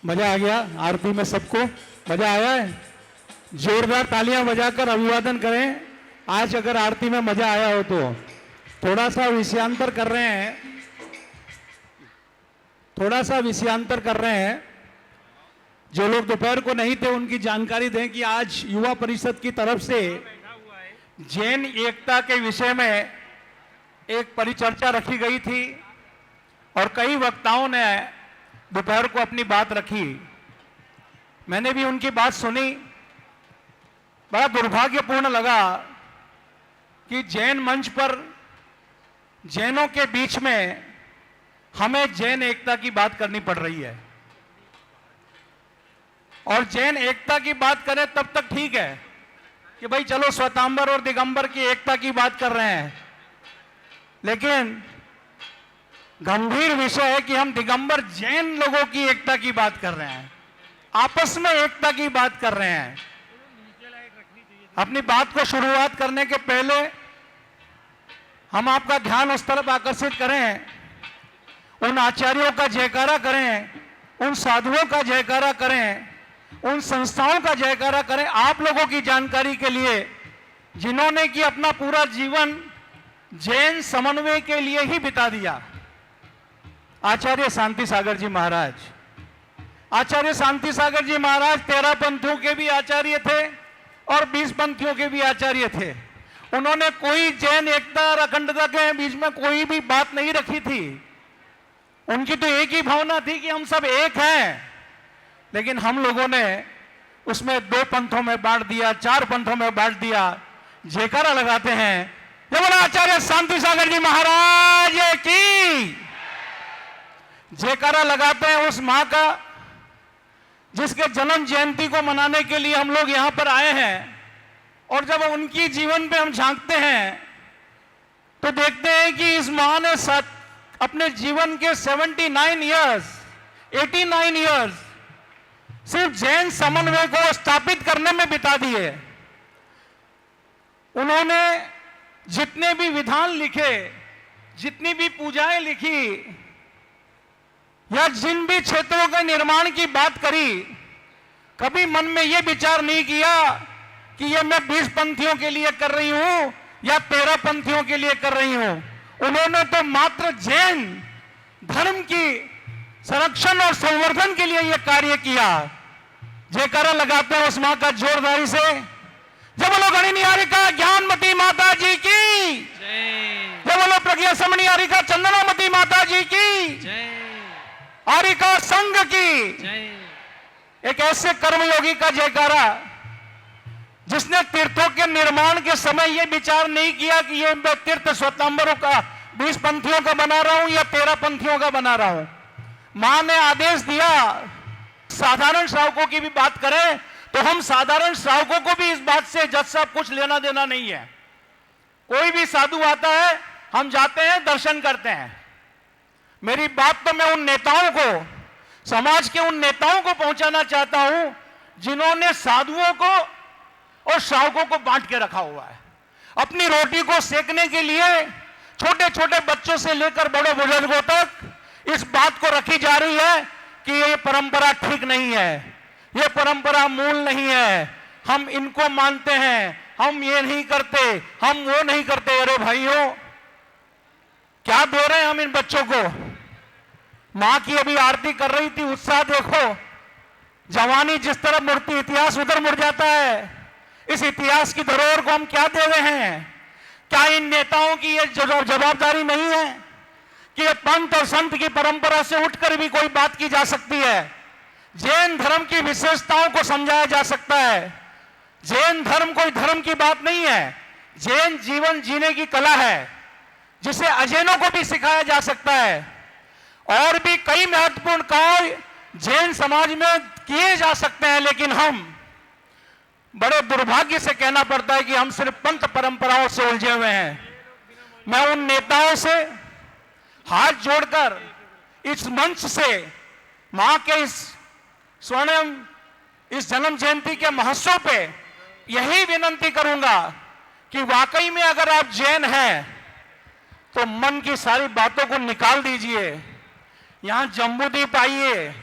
मजा आ गया, आरती में सबको मजा आया है? जोरदार तालियां बजाकर अभिवादन करें। आज अगर आरती में मजा आया हो तो थोड़ा सा विषयांतर कर रहे हैं, जो लोग दोपहर को नहीं थे उनकी जानकारी दें कि आज युवा परिषद की तरफ से जैन एकता के विषय में एक परिचर्चा रखी गई थी और कई वक्ताओं ने दोपहर को अपनी बात रखी। मैंने भी उनकी बात सुनी। बड़ा दुर्भाग्यपूर्ण लगा कि जैन मंच पर जैनों के बीच में हमें जैन एकता की बात करनी पड़ रही है। और जैन एकता की बात करें तब तक ठीक है कि भाई चलो श्वेतांबर और दिगंबर की एकता की बात कर रहे हैं, लेकिन गंभीर विषय है कि हम दिगंबर जैन लोगों की एकता की बात कर रहे हैं, आपस में एकता की बात कर रहे हैं। अपनी बात को शुरुआत करने के पहले हम आपका ध्यान उस तरफ आकर्षित करें, उन आचार्यों का जयकारा करें, उन साधुओं का जयकारा करें, उन संस्थाओं का जयकारा करें। आप लोगों की जानकारी के लिए, जिन्होंने कि अपना पूरा जीवन जैन समन्वय के लिए ही बिता दिया। आचार्य शांति सागर जी महाराज, आचार्य शांति सागर जी महाराज 13 पंथियों के भी आचार्य थे और 20 पंथियों के भी आचार्य थे। उन्होंने कोई जैन एकता और अखंडता के बीच में कोई भी बात नहीं रखी थी। उनकी तो एक ही भावना थी कि हम सब एक हैं, लेकिन हम लोगों ने उसमें 2 पंथों में बांट दिया, 4 पंथों में बांट दिया। जयकारा लगाते हैं, जय बोलो आचार्य शांति सागर जी महाराज की। जयकारा लगाते हैं उस मां का जिसके जन्म जयंती को मनाने के लिए हम लोग यहां पर आए हैं। और जब उनकी जीवन पे हम झांकते हैं तो देखते हैं कि इस मां ने अपने जीवन के 79 इयर्स, 89 इयर्स सिर्फ जैन समन्वय को स्थापित करने में बिता दिए। उन्होंने जितने भी विधान लिखे, जितनी भी पूजाएं लिखी या जिन भी क्षेत्रों के निर्माण की बात करी, कभी मन में यह विचार नहीं किया कि यह मैं 20 पंथियों के लिए कर रही हूं या 13 पंथियों के लिए कर रही हूं। उन्होंने तो मात्र जैन धर्म की संरक्षण और संवर्धन के लिए यह कार्य किया। जयकारा लगाते हैं उस मां का जोरदारी से। जय बोलो गणी निहारिका ज्ञानमती माता जी की जय, बोलो प्रज्ञा समणी हारिका चंदनामती माता जी की जय, हारिका संघ की जय। एक ऐसे कर्मयोगी का जयकारा जिसने तीर्थों के निर्माण के समय यह विचार नहीं किया कि ये मैं तीर्थ श्वेतांबरों का 20 पंथियों का बना रहा हूं या 13 पंथियों का बना रहा हूं। मां ने आदेश दिया। साधारण श्रावकों की भी बात करें तो हम साधारण श्रावकों को भी इस बात से जज साहब कुछ लेना देना नहीं है। कोई भी साधु आता है, हम जाते हैं, दर्शन करते हैं। मेरी बात तो मैं उन नेताओं को, समाज के उन नेताओं को पहुंचाना चाहता हूं जिन्होंने साधुओं को और श्रावकों को बांट के रखा हुआ है। अपनी रोटी को सेकने के लिए छोटे छोटे बच्चों से लेकर बड़े बुजुर्गों तक इस बात को रखी जा रही है कि ये परंपरा ठीक नहीं है, ये परंपरा मूल नहीं है, हम इनको मानते हैं, हम ये नहीं करते, हम वो नहीं करते। अरे भाइयों, क्या दे रहे हैं हम इन बच्चों को? मां की अभी आरती कर रही थी, उत्साह देखो। जवानी जिस तरफ मुड़ती, इतिहास उधर मुड़ जाता है। इस इतिहास की धरोहर को हम क्या दे रहे हैं? क्या इन नेताओं की ये जवाबदारी नहीं है कि ये पंथ और संत की परंपरा से उठकर भी कोई बात की जा सकती है? जैन धर्म की विशेषताओं को समझाया जा सकता है। जैन धर्म कोई धर्म की बात नहीं है, जैन जीवन जीने की कला है जिसे अजैनों को भी सिखाया जा सकता है। और भी कई महत्वपूर्ण कार्य जैन समाज में किए जा सकते हैं, लेकिन हम बड़े दुर्भाग्य से कहना पड़ता है कि हम सिर्फ पंथ परंपराओं से उलझे हुए हैं। मैं उन नेताओं से हाथ जोड़कर इस मंच से मां के इस स्वर्णिम इस जन्म जयंती के महोत्सव पे यही विनती करूंगा कि वाकई में अगर आप जैन हैं तो मन की सारी बातों को निकाल दीजिए। यहां जम्बूद्वीप आइए,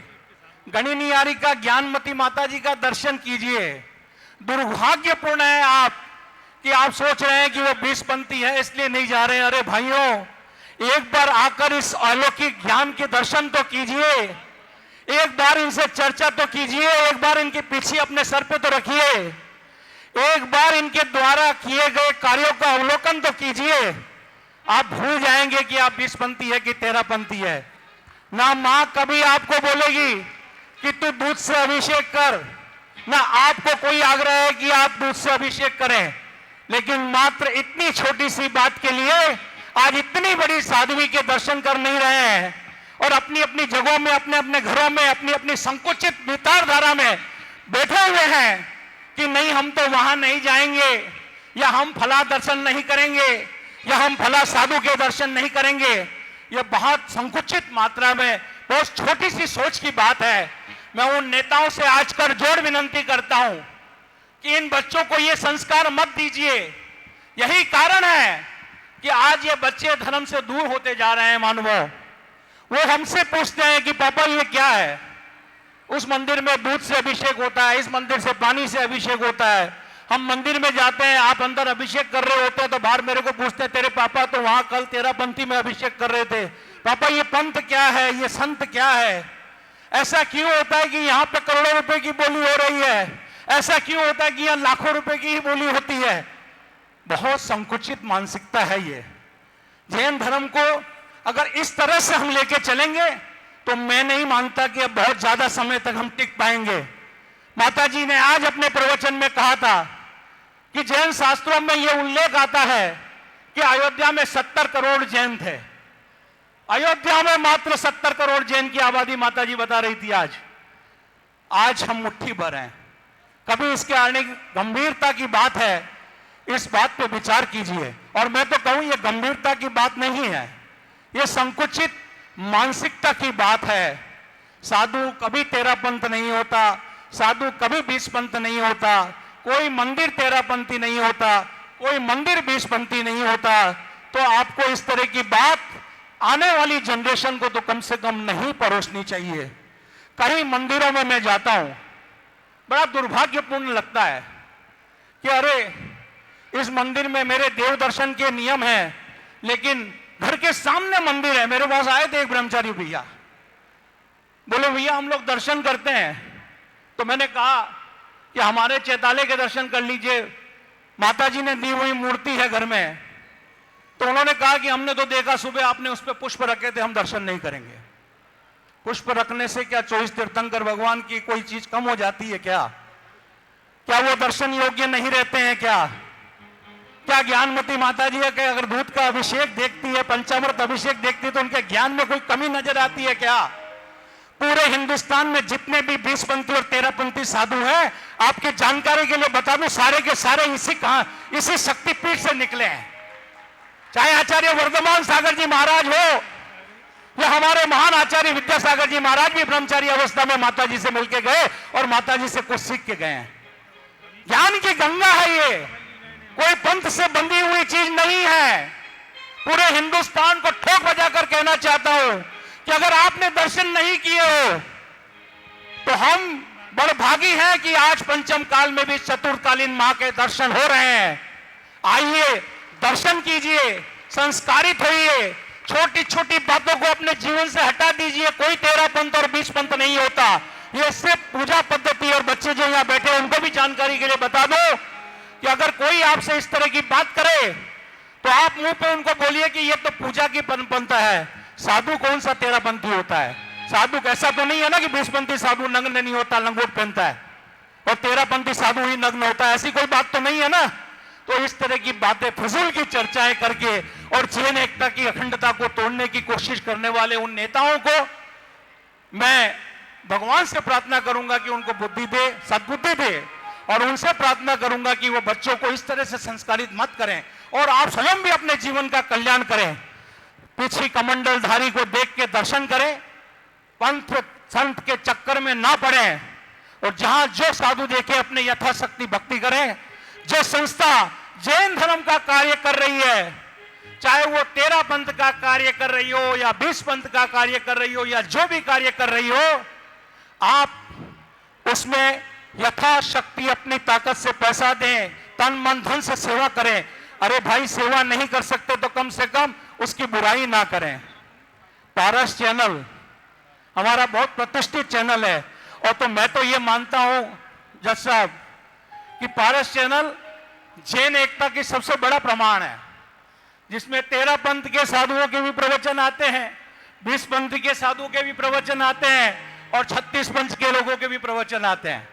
गणिनियारी का ज्ञानमती माता जी का दर्शन कीजिए। दुर्भाग्यपूर्ण है कि आप सोच रहे हैं कि वो 20पंथी है इसलिए नहीं जा रहे हैं। अरे भाइयों, एक बार आकर इस अलौकिक ज्ञान के दर्शन तो कीजिए, एक बार इनसे चर्चा तो कीजिए, एक बार इनके पीछे अपने सर पे तो रखिए, एक बार इनके द्वारा किए गए कार्यों का अवलोकन तो कीजिए। आप भूल जाएंगे कि आप 20पंथी है कि 13पंथी है। ना मां कभी आपको बोलेगी कि तू दूध से अभिषेक कर, ना आपको कोई आग्रह है कि आप दूध से अभिषेक करें, लेकिन मात्र इतनी छोटी सी बात के लिए आज इतनी बड़ी साध्वी के दर्शन कर नहीं रहे हैं और अपनी अपनी जगहों में, अपने अपने घरों में, अपनी अपनी संकुचित विचारधारा में बैठे हुए हैं कि नहीं हम तो वहां नहीं जाएंगे, या हम फला दर्शन नहीं करेंगे, या हम फला साधु के दर्शन नहीं करेंगे। यह बहुत संकुचित मात्रा में बहुत छोटी सी सोच की बात है। मैं उन नेताओं से आज कर जोड़ विनती करता हूं कि इन बच्चों को ये संस्कार मत दीजिए। यही कारण है कि आज ये बच्चे धर्म से दूर होते जा रहे हैं। मानवों, वो हमसे पूछते हैं कि पापा ये क्या है? उस मंदिर में दूध से अभिषेक होता है, इस मंदिर से पानी से अभिषेक होता है। हम मंदिर में जाते हैं, आप अंदर अभिषेक कर रहे होते हैं तो बाहर मेरे को पूछते हैं तेरे पापा तो वहां कल 13पंथी में अभिषेक कर रहे थे। पापा ये पंथ क्या है, ये संत क्या है? ऐसा क्यों होता है कि यहाँ पे करोड़ों रुपए की बोली हो रही है? ऐसा क्यों होता है कि यहाँ लाखों रुपए की ही बोली होती है? बहुत संकुचित मानसिकता है ये। जैन धर्म को अगर इस तरह से हम लेके चलेंगे तो मैं नहीं मानता कि अब बहुत ज्यादा समय तक हम टिक पाएंगे। माता जी ने आज अपने प्रवचन में कहा था कि जैन शास्त्रों में यह उल्लेख आता है कि अयोध्या में 70 करोड़ जैन थे। अयोध्या में मात्र 70 करोड़ जैन की आबादी माता जी बता रही थी। आज हम मुट्ठी भर हैं। कभी इसके आने की गंभीरता की बात है, इस बात पे विचार कीजिए। और मैं तो कहूं ये गंभीरता की बात नहीं है, ये संकुचित मानसिकता की बात है। साधु कभी 13पंथ नहीं होता, साधु कभी 20पंथ नहीं होता, कोई मंदिर 13पंथी नहीं होता, कोई मंदिर 20पंथी नहीं होता। तो आपको इस तरह की बात आने वाली जनरेशन को तो कम से कम नहीं परोसनी चाहिए। कई मंदिरों में मैं जाता हूं, बड़ा दुर्भाग्यपूर्ण लगता है कि अरे इस मंदिर में मेरे देव दर्शन के नियम हैं, लेकिन घर के सामने मंदिर है। मेरे पास आए थे एक ब्रह्मचारी भैया, बोले भैया हम लोग दर्शन करते हैं। तो मैंने कहा कि हमारे चैतालय के दर्शन कर लीजिए, माता जी ने दी हुई मूर्ति है घर में। तो उन्होंने कहा कि हमने तो देखा सुबह आपने उस पर पुष्प रखे थे, हम दर्शन नहीं करेंगे। पुष्प रखने से क्या 24 तीर्थंकर भगवान की कोई चीज कम हो जाती है क्या? क्या वो दर्शन योग्य नहीं रहते हैं क्या? क्या ज्ञानमती माता जी के अगर दूध का अभिषेक देखती है, पंचामृत अभिषेक देखती है तो उनके ज्ञान में कोई कमी नजर आती है क्या? पूरे हिंदुस्तान में जितने भी 20पंथी और 13पंथी साधु हैं, आपकी जानकारी के लिए बता दूं, सारे के सारे इसी शक्तिपीठ से निकले हैं। चाहे आचार्य वर्धमान सागर जी महाराज हो या हमारे महान आचार्य विद्यासागर जी महाराज भी ब्रह्मचारी अवस्था में माता जी से मिलके गए और माता जी से कुछ सीख के गए हैं। ज्ञान की गंगा है ये, कोई पंथ से बंधी हुई चीज नहीं है। पूरे हिंदुस्तान को ठोक बजाकर कहना चाहता हूं कि अगर आपने दर्शन नहीं किए हो तो हम बड़े भागी हैं कि आज पंचम काल में भी चतुर्थकालीन मां के दर्शन हो रहे हैं। आइए दर्शन कीजिए, संस्कारित होइए, छोटी छोटी बातों को अपने जीवन से हटा दीजिए। कोई 13पंथ और 20पंथ नहीं होता, ये सिर्फ पूजा पद्धति। और बच्चे जो यहाँ बैठे हैं उनको भी जानकारी के लिए बता दो कि अगर कोई आपसे इस तरह की बात करे तो आप मुंह पे उनको बोलिए कि ये तो पूजा की पंथा है। साधु कौन सा 13पंथी होता है? साधु ऐसा तो नहीं है ना कि 20पंथी साधु नग्न नहीं होता, लंगोट पहनता है, और 13पंथी साधु ही नग्न होता है, ऐसी कोई बात तो नहीं है ना। तो इस तरह की बातें, फजूल की चर्चाएं करके और जैन एकता की अखंडता को तोड़ने की कोशिश करने वाले उन नेताओं को मैं भगवान से प्रार्थना करूंगा कि उनको बुद्धि दे, सद्बुद्धि दे, और उनसे प्रार्थना करूंगा कि वो बच्चों को इस तरह से संस्कारित मत करें और आप स्वयं भी अपने जीवन का कल्याण करें। पीछे कमंडलधारी को देख के दर्शन करें, पंथ संत के चक्कर में ना पड़े, और जहां जो साधु देखे अपने यथाशक्ति भक्ति करें। जो संस्था जैन धर्म का कार्य कर रही है, चाहे वो 13 पंथ का कार्य कर रही हो या 20 पंथ का कार्य कर रही हो या जो भी कार्य कर रही हो, आप उसमें यथाशक्ति अपनी ताकत से पैसा दें, तन मन धन से सेवा करें। अरे भाई, सेवा नहीं कर सकते तो कम से कम उसकी बुराई ना करें। पारस चैनल हमारा बहुत प्रतिष्ठित चैनल है, और तो मैं तो ये मानता हूं जज साहब कि पारस चैनल जैन एकता की सबसे बड़ा प्रमाण है, जिसमें 13 पंथ के साधुओं के भी प्रवचन आते हैं, 20 पंथ के साधुओं के भी प्रवचन आते हैं, और 36 पंथ के लोगों के भी प्रवचन आते हैं।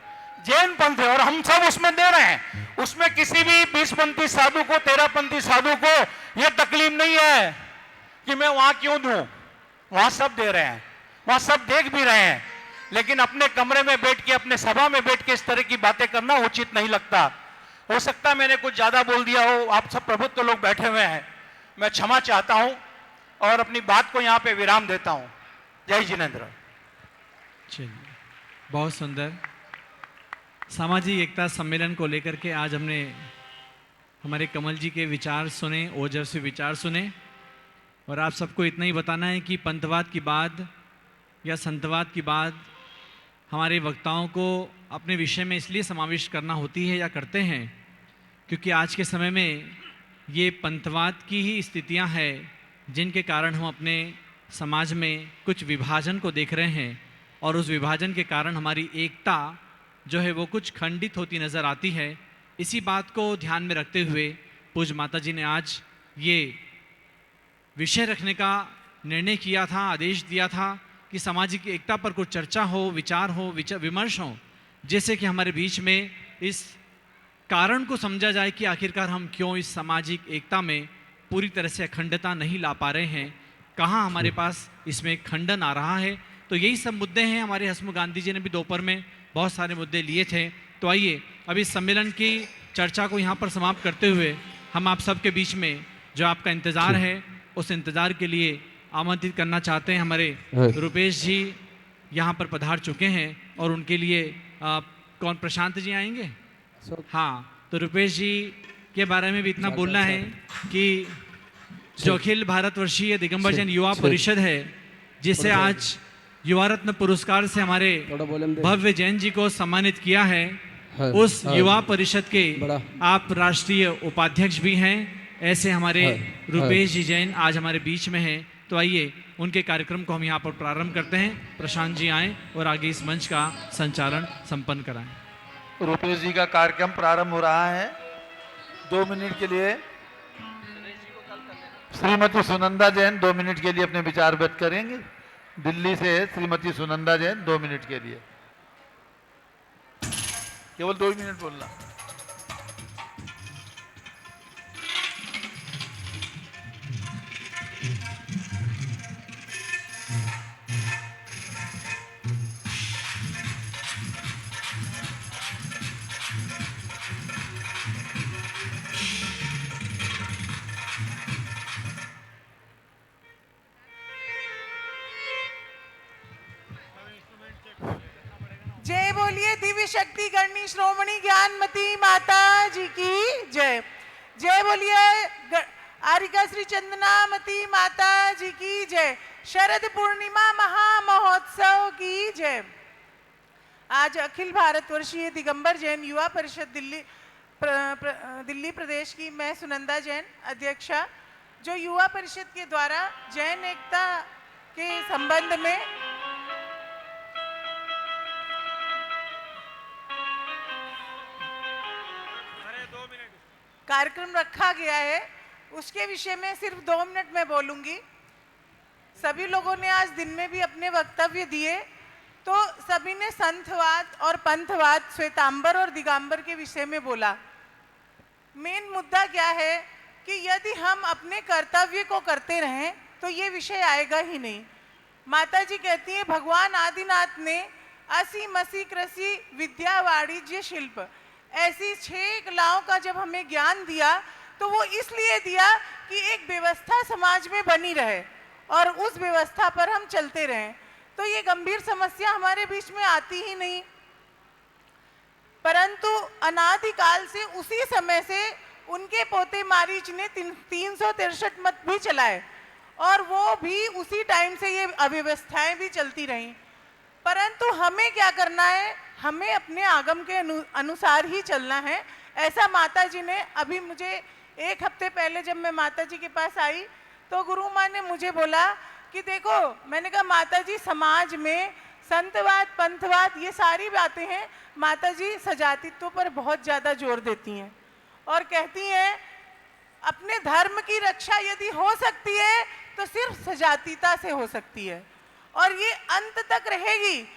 जैन पंथ है और हम सब उसमें दे रहे हैं। उसमें किसी भी 20 पंथी साधु को, 13 पंथी साधु को यह तकलीफ नहीं है कि मैं वहां क्यों दूं। वहां सब दे रहे हैं, वहां सब देख भी रहे हैं, लेकिन अपने कमरे में बैठ के, अपने सभा में बैठ के इस तरह की बातें करना उचित नहीं लगता। हो सकता है मैंने कुछ ज्यादा बोल दिया हो, आप सब प्रभुत्व लोग बैठे हुए हैं, मैं क्षमा चाहता हूं और अपनी बात को यहां पे विराम देता हूं। जय जिनेंद्र। चलिए, बहुत सुंदर। सामाजिक एकता सम्मेलन को लेकर के आज हमने हमारे कमल जी के विचार सुने, ओजस्वी विचार सुने, और आप सबको इतना ही बताना है कि पंथवाद की बात या संतवाद की बात हमारे वक्ताओं को अपने विषय में इसलिए समाविष्ट करना होती है या करते हैं क्योंकि आज के समय में ये पंथवाद की ही स्थितियां हैं जिनके कारण हम अपने समाज में कुछ विभाजन को देख रहे हैं, और उस विभाजन के कारण हमारी एकता जो है वो कुछ खंडित होती नज़र आती है। इसी बात को ध्यान में रखते हुए पूज्य माता जी ने आज ये विषय रखने का निर्णय किया था, आदेश दिया था कि सामाजिक एकता पर कुछ चर्चा हो, विचार हो, विमर्श हो, जैसे कि हमारे बीच में इस कारण को समझा जाए कि आखिरकार हम क्यों इस सामाजिक एकता में पूरी तरह से अखंडता नहीं ला पा रहे हैं, कहाँ हमारे पास इसमें खंडन आ रहा है। तो यही सब मुद्दे हैं। हमारे हसमुख गांधी जी ने भी दोपहर में बहुत सारे मुद्दे लिए थे। तो आइए अब इस सम्मेलन की चर्चा को यहाँ पर समाप्त करते हुए हम आप सबके बीच में जो आपका इंतज़ार है उस इंतज़ार के लिए आमंत्रित करना चाहते हैं। हमारे रुपेश जी यहाँ पर पधार चुके हैं और उनके लिए कौन, प्रशांत जी आएंगे? हाँ, तो रुपेश जी के बारे में भी इतना बोलना है कि जो अखिल भारतवर्षीय दिगंबर जैन युवा परिषद है, जिसे आज युवा रत्न पुरस्कार से हमारे भव्य जैन जी को सम्मानित किया है, उस युवा परिषद के आप राष्ट्रीय उपाध्यक्ष भी हैं। ऐसे हमारे रुपेश जी जैन आज हमारे बीच में हैं। तो आइए उनके कार्यक्रम को हम यहाँ पर प्रारंभ करते हैं। प्रशांत जी आएँ और आगे इस मंच का संचालन संपन्न कराएं। रुपेश जी का कार्यक्रम प्रारंभ हो रहा है। 2 मिनट के लिए श्रीमती सुनंदा जैन 2 मिनट के लिए अपने विचार व्यक्त करेंगे। दिल्ली से श्रीमती सुनंदा जैन 2 मिनट के लिए, केवल 2 मिनट बोलना। जय बोलिए दिव्य शक्ति गणनी श्रोमणी ज्ञानमती माता जी की जय। जय बोलिए आरिका श्री चंदनामती माता जी की जय। शरद पूर्णिमा महामहोत्सव की जय। आज अखिल भारतवर्षीय दिगंबर जैन युवा परिषद दिल्ली प्रदेश की मैं सुनंदा जैन अध्यक्षा, जो युवा परिषद के द्वारा जैन एकता के संबंध में कार्यक्रम रखा गया है, उसके विषय में सिर्फ 2 मिनट में बोलूंगी। सभी लोगों ने आज दिन में भी अपने वक्तव्य दिए, तो सभी ने संतवाद और पंथवाद, श्वेतांबर और दिगंबर के विषय में बोला। मेन मुद्दा क्या है कि यदि हम अपने कर्तव्य को करते रहें तो ये विषय आएगा ही नहीं। माता जी कहती हैं भगवान आदिनाथ ने असी मसी कृषि विद्या वाणिज्य शिल्प ऐसी 6 कलाओं का जब हमें ज्ञान दिया तो वो इसलिए दिया कि एक व्यवस्था समाज में बनी रहे और उस व्यवस्था पर हम चलते रहें। तो ये गंभीर समस्या हमारे बीच में आती ही नहीं, परंतु अनादिकाल से उसी समय से उनके पोते मारीच ने 363 मत भी चलाए और वो भी उसी टाइम से ये अव्यवस्थाएं भी चलती रहीं। परंतु हमें क्या करना है, हमें अपने आगम के अनुसार ही चलना है। ऐसा माता जी ने, अभी मुझे 1 हफ्ते पहले जब मैं माता जी के पास आई तो गुरु माँ ने मुझे बोला कि देखो, मैंने कहा माता जी समाज में संतवाद पंथवाद ये सारी बातें हैं, माता जी सजातीत्व पर बहुत ज़्यादा जोर देती हैं और कहती हैं अपने धर्म की रक्षा यदि हो सकती है तो सिर्फ सजातीयता से हो सकती है और ये अंत तक रहेगी।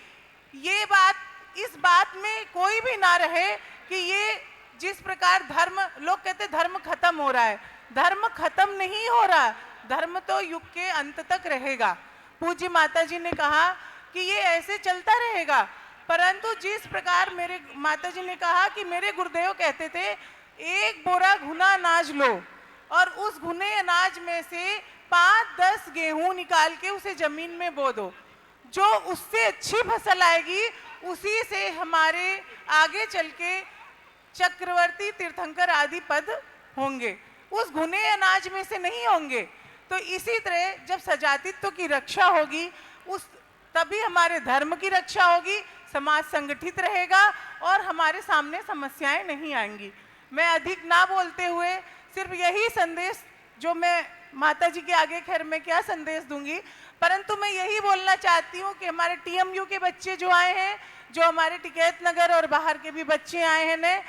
ये बात, इस बात में कोई भी ना रहे कि ये जिस प्रकार धर्म, लोग कहते धर्म खत्म हो रहा है, धर्म खत्म नहीं हो रहा, धर्म तो युग के अंत तक रहेगा। पूज्य माता जी ने कहा कि ये ऐसे चलता रहेगा, परंतु जिस प्रकार मेरे माता जी ने कहा कि मेरे गुरुदेव कहते थे 1 बोरा घुना अनाज लो और उस घुने अनाज में से 5-10 गेहूं निकाल के उसे जमीन में बो दो, जो उससे अच्छी फसल आएगी उसी से हमारे आगे चल के चक्रवर्ती तीर्थंकर आदि पद होंगे, उस घुने अनाज में से नहीं होंगे। तो इसी तरह जब सजातीत्व की रक्षा होगी उस तभी हमारे धर्म की रक्षा होगी, समाज संगठित रहेगा और हमारे सामने समस्याएं नहीं आएंगी। मैं अधिक ना बोलते हुए सिर्फ यही संदेश, जो मैं माता जी के आगे खैर मैं क्या संदेश दूंगी, परंतु मैं यही बोलना चाहती हूँ कि हमारे टीएमयू के बच्चे जो आए हैं, जो हमारे टिकैत नगर और बाहर के भी बच्चे आए हैं ने,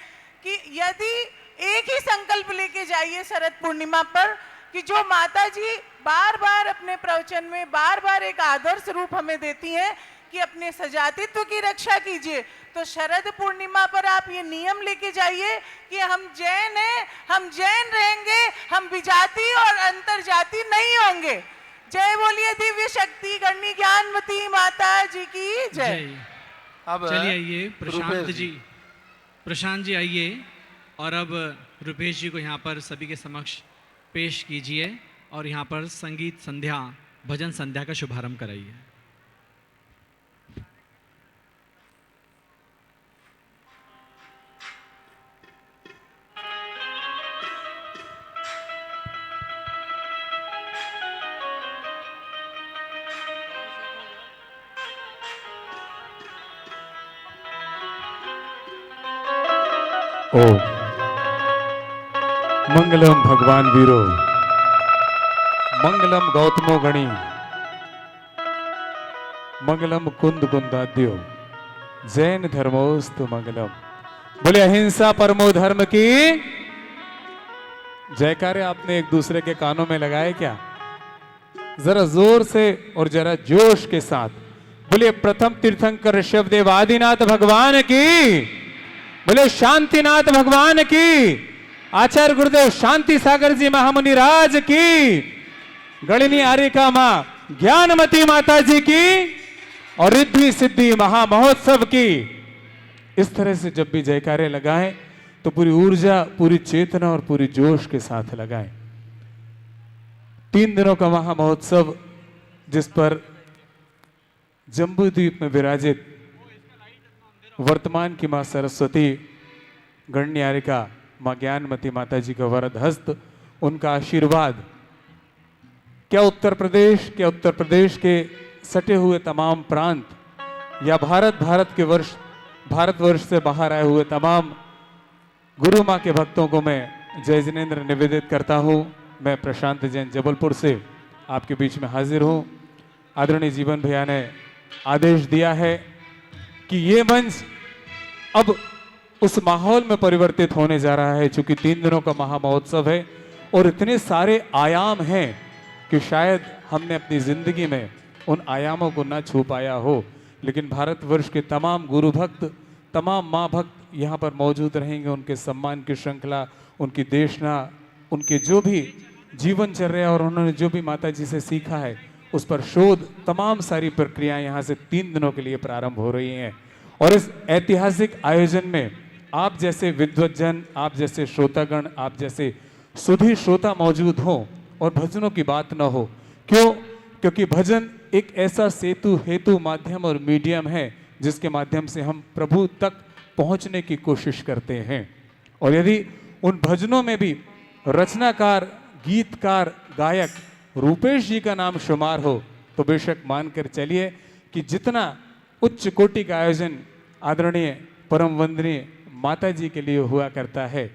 कि यदि एक ही संकल्प लेके जाइए शरद पूर्णिमा पर कि जो माता जी बार बार अपने प्रवचन में बार बार एक आदर्श रूप हमें देती हैं कि अपने सजातीत्व की रक्षा कीजिए, तो शरद पूर्णिमा पर आप ये नियम लेके जाइए कि हम जैन हैं, हम जैन रहेंगे, हम विजाति और अंतरजाति नहीं होंगे। जय बोलिए दिव्य शक्ति गणनी ज्ञानमती माता जी की जय। अब चलिए आइए रुपेश प्रशांत जी आइए और अब रुपेश जी को यहाँ पर सभी के समक्ष पेश कीजिए और यहाँ पर संगीत संध्या, भजन संध्या का शुभारंभ कराइए। ओम मंगलम भगवान वीरो, मंगलम गौतमो गणी, मंगलम कुंद कुंदाद्यो, जैन धर्मोस्तु मंगलम। बोले अहिंसा परमो धर्म की जयकारे आपने एक दूसरे के कानों में लगाए क्या? जरा जोर से और जरा जोश के साथ बोले प्रथम तीर्थंकर ऋषभदेव आदिनाथ भगवान की, बोले शांतिनाथ भगवान की, आचार्य गुरुदेव शांति सागर जी महामुनि राज की, गणिनी आरिका मां ज्ञानमती माता जी की और रिद्धि सिद्धि महामहोत्सव की। इस तरह से जब भी जयकारे लगाएं तो पूरी ऊर्जा, पूरी चेतना और पूरी जोश के साथ लगाएं। 3 दिनों का महामहोत्सव जिस पर जम्बू द्वीप में विराजित वर्तमान की मां सरस्वती, गणन्यारिका मां ज्ञानमती माता जी का वरद हस्त, उनका आशीर्वाद, क्या उत्तर प्रदेश के सटे हुए तमाम प्रांत या भारतवर्ष से बाहर आए हुए तमाम गुरु मां के भक्तों को मैं जय जिनेन्द्र निवेदित करता हूं। मैं प्रशांत जैन जबलपुर से आपके बीच में हाजिर हूं। आदरणीय जीवन भैया ने आदेश दिया है कि ये मंच अब उस माहौल में परिवर्तित होने जा रहा है, चूंकि 3 दिनों का महामहोत्सव है और इतने सारे आयाम हैं कि शायद हमने अपनी जिंदगी में उन आयामों को ना छू पाया हो, लेकिन भारतवर्ष के तमाम गुरु भक्त, तमाम माँ भक्त यहाँ पर मौजूद रहेंगे। उनके सम्मान की श्रृंखला, उनकी देशना, उनके जो भी जीवनचर्या और उन्होंने जो भी माता जी से सीखा है उस पर शोध, तमाम सारी प्रक्रियाएं यहाँ से 3 दिनों के लिए प्रारंभ हो रही हैं। और इस ऐतिहासिक आयोजन में आप जैसे विद्वज्जन, आप जैसे श्रोतागण, आप जैसे सुधी श्रोता मौजूद हों और भजनों की बात न हो। क्यों? क्योंकि भजन एक ऐसा सेतु, हेतु, माध्यम और मीडियम है जिसके माध्यम से हम प्रभु तक पहुंचने की कोशिश करते हैं। और यदि उन भजनों में भी रचनाकार, गीतकार, गायक रूपेश जी का नाम शुमार हो तो बेशक मानकर चलिए कि जितना उच्च कोटि का आयोजन आदरणीय परम वंदनीय माता जी के लिए हुआ करता है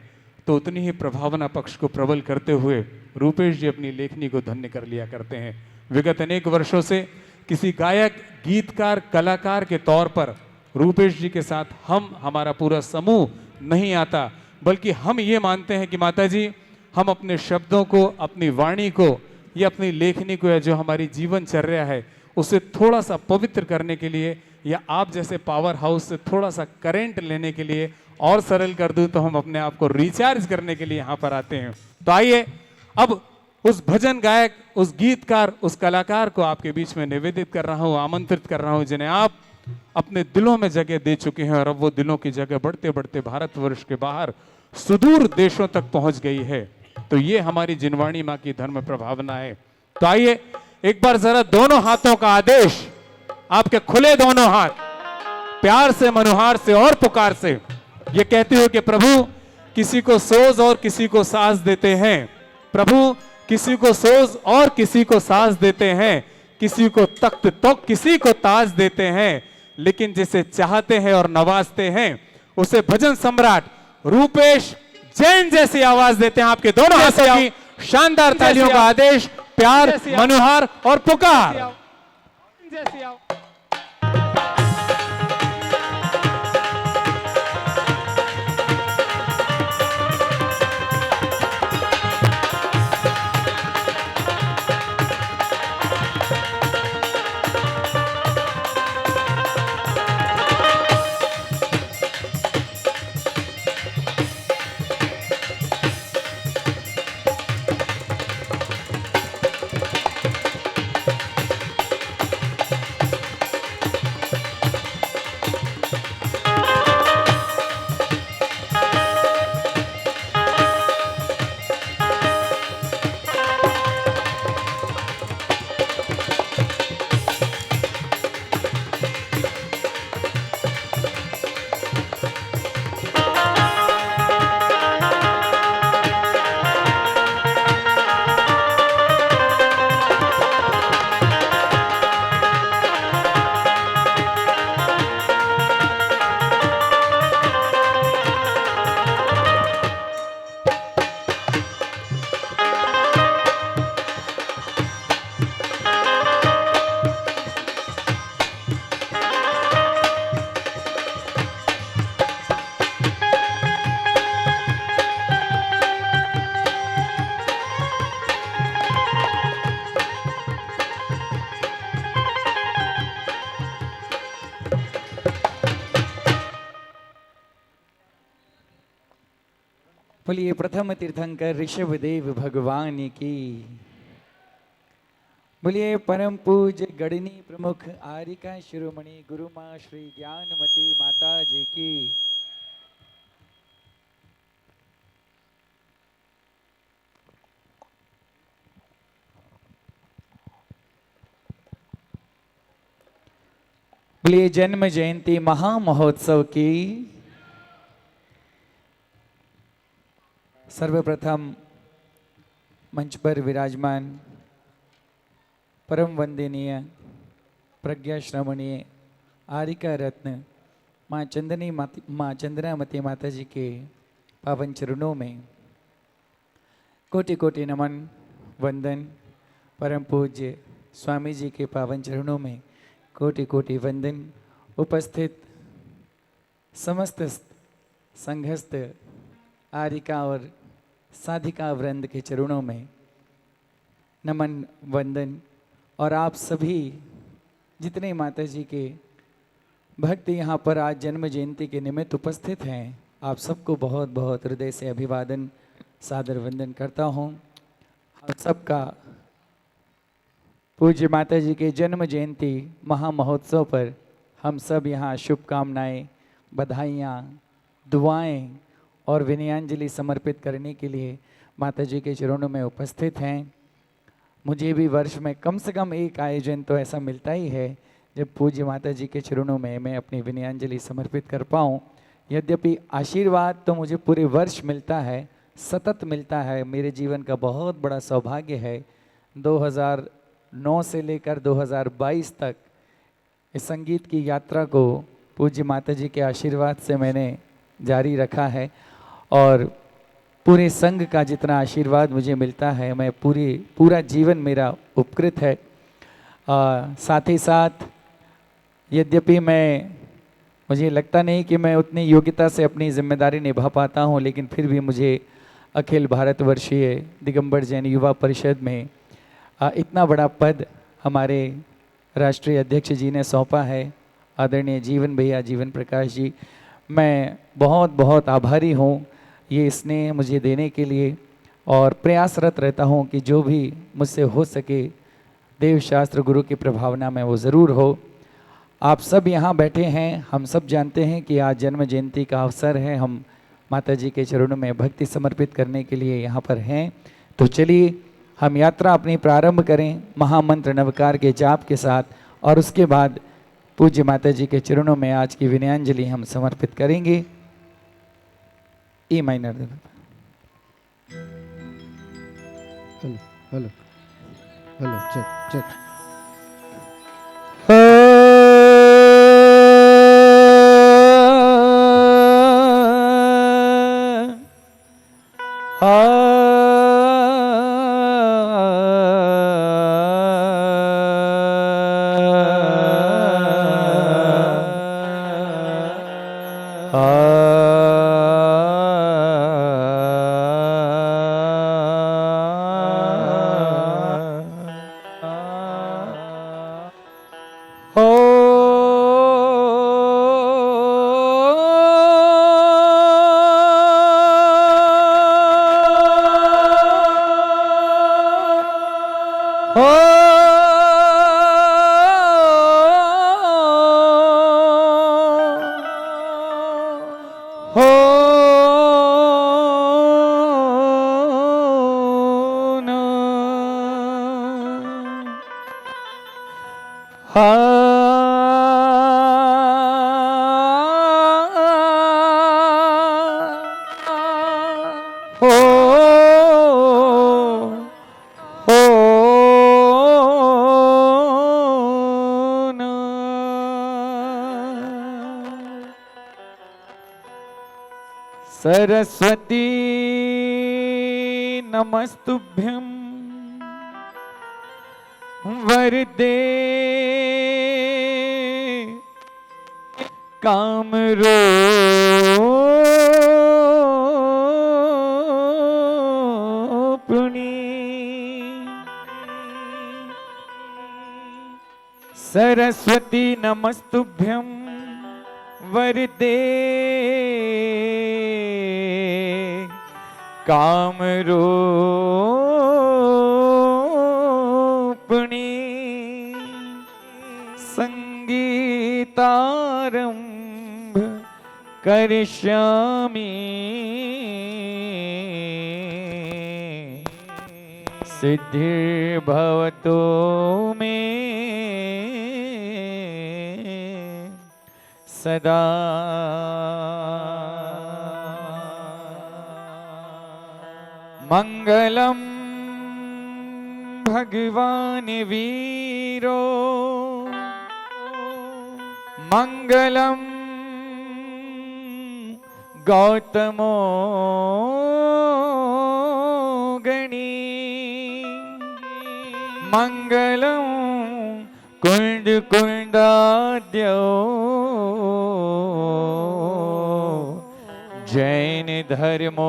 तो उतनी ही प्रभावना पक्ष को प्रबल करते हुए रूपेश जी अपनी लेखनी को धन्य कर लिया करते हैं। विगत अनेक वर्षों से किसी गायक, गीतकार, कलाकार के तौर पर रूपेश जी के साथ हमारा पूरा समूह नहीं आता, बल्कि हम ये मानते हैं कि माता जी हम अपने शब्दों को, अपनी वाणी को या अपनी लेखनी को या जो हमारी जीवनचर्या है उसे थोड़ा सा पवित्र करने के लिए या आप जैसे पावर हाउस से थोड़ा सा करंट लेने के लिए और सरल कर दूं तो हम अपने आप को रिचार्ज करने के लिए यहाँ पर आते हैं। तो आइए अब उस भजन गायक, उस गीतकार, उस कलाकार को आपके बीच में निवेदित कर रहा हूँ, आमंत्रित कर रहा हूँ, जिन्हें आप अपने दिलों में जगह दे चुके हैं और अब वो दिलों की जगह बढ़ते बढ़ते भारतवर्ष के बाहर सुदूर देशों तक पहुंच गई है। तो ये हमारी जिनवाणी माँ की धर्म प्रभावना है। तो आइए एक बार जरा दोनों हाथों का आदेश, आपके खुले दोनों हाथ, प्यार से, मनुहार से और पुकार से ये कहते हुए कि प्रभु किसी को सोज और किसी को साज देते हैं, प्रभु किसी को सोज और किसी को साज देते हैं, किसी को तख्त तो किसी को ताज देते हैं, लेकिन जिसे चाहते हैं और नवाजते हैं उसे भजन सम्राट रूपेश जैन जैसी आवाज देते हैं। आपके दोनों हाथों की शानदार तालियों का आदेश, प्यार, मनुहार और पुकार। बोलिए प्रथम तीर्थंकर ऋषभदेव भगवान की। बोलिए परम पूज्य गणनी प्रमुख आरिका शिरोमणि गुरु माँ श्री ज्ञानमती माता जी की। बोलिए जन्म जयंती महामहोत्सव की। सर्वप्रथम मंच पर विराजमान परम वंदनीय प्रज्ञा श्रमणीय आरिका रत्न माँ चंद्रामती माता जी के पावन चरणों में कोटि कोटि नमन वंदन। परम पूज्य स्वामी जी के पावन चरणों में कोटि कोटि वंदन। उपस्थित समस्त संघस्थ आरिका और साधिका वृंद के चरणों में नमन वंदन। और आप सभी जितने माता जी के भक्त यहाँ पर आज जन्म जयंती के निमित्त उपस्थित हैं, आप सबको बहुत बहुत हृदय से अभिवादन सादर वंदन करता हूँ। हम सबका पूज्य माता जी के जन्म जयंती महामहोत्सव पर हम सब यहाँ शुभकामनाएं, बधाइयाँ, दुआएं और विनयांजलि समर्पित करने के लिए माता जी के चरणों में उपस्थित हैं। मुझे भी वर्ष में कम से कम एक आयोजन तो ऐसा मिलता ही है जब पूज्य माता जी के चरणों में मैं अपनी विनयांजलि समर्पित कर पाऊँ। यद्यपि आशीर्वाद तो मुझे पूरे वर्ष मिलता है, सतत मिलता है, मेरे जीवन का बहुत बड़ा सौभाग्य है। 2009 से लेकर 2022 तक इस संगीत की यात्रा को पूज्य माता जी के आशीर्वाद से मैंने जारी रखा है और पूरे संघ का जितना आशीर्वाद मुझे मिलता है, मैं पूरा जीवन मेरा उपकृत है। साथ ही साथ यद्यपि मुझे लगता नहीं कि मैं उतनी योग्यता से अपनी जिम्मेदारी निभा पाता हूं, लेकिन फिर भी मुझे अखिल भारतवर्षीय दिगंबर जैन युवा परिषद में इतना बड़ा पद हमारे राष्ट्रीय अध्यक्ष जी ने सौंपा है, आदरणीय जीवन भैया, जीवन प्रकाश जी। मैं बहुत बहुत आभारी हूँ ये स्नेह मुझे देने के लिए और प्रयासरत रहता हूँ कि जो भी मुझसे हो सके देव शास्त्र गुरु की प्रभावना में वो ज़रूर हो। आप सब यहाँ बैठे हैं, हम सब जानते हैं कि आज जन्म जयंती का अवसर है, हम माता जी के चरणों में भक्ति समर्पित करने के लिए यहाँ पर हैं। तो चलिए हम यात्रा अपनी प्रारंभ करें महामंत्र नवकार के जाप के साथ और उसके बाद पूज्य माता जी के चरणों में आज की विनयांजलि हम समर्पित करेंगे। E minor hello hello hello check check. Saraswati नमस्तुभ्यं वरदे कामरूपिणी। सरस्वती नमस्तुभ्यं वरदे कामरूपिणी। संगीतारंभ करिष्यामि सिद्धिर्भवतु मे सदा। मंगलम भगवान वीरो मंगलम गौतमो गणी मंगलम कुंड कुंडाद्यो जैन धर्मोस्तु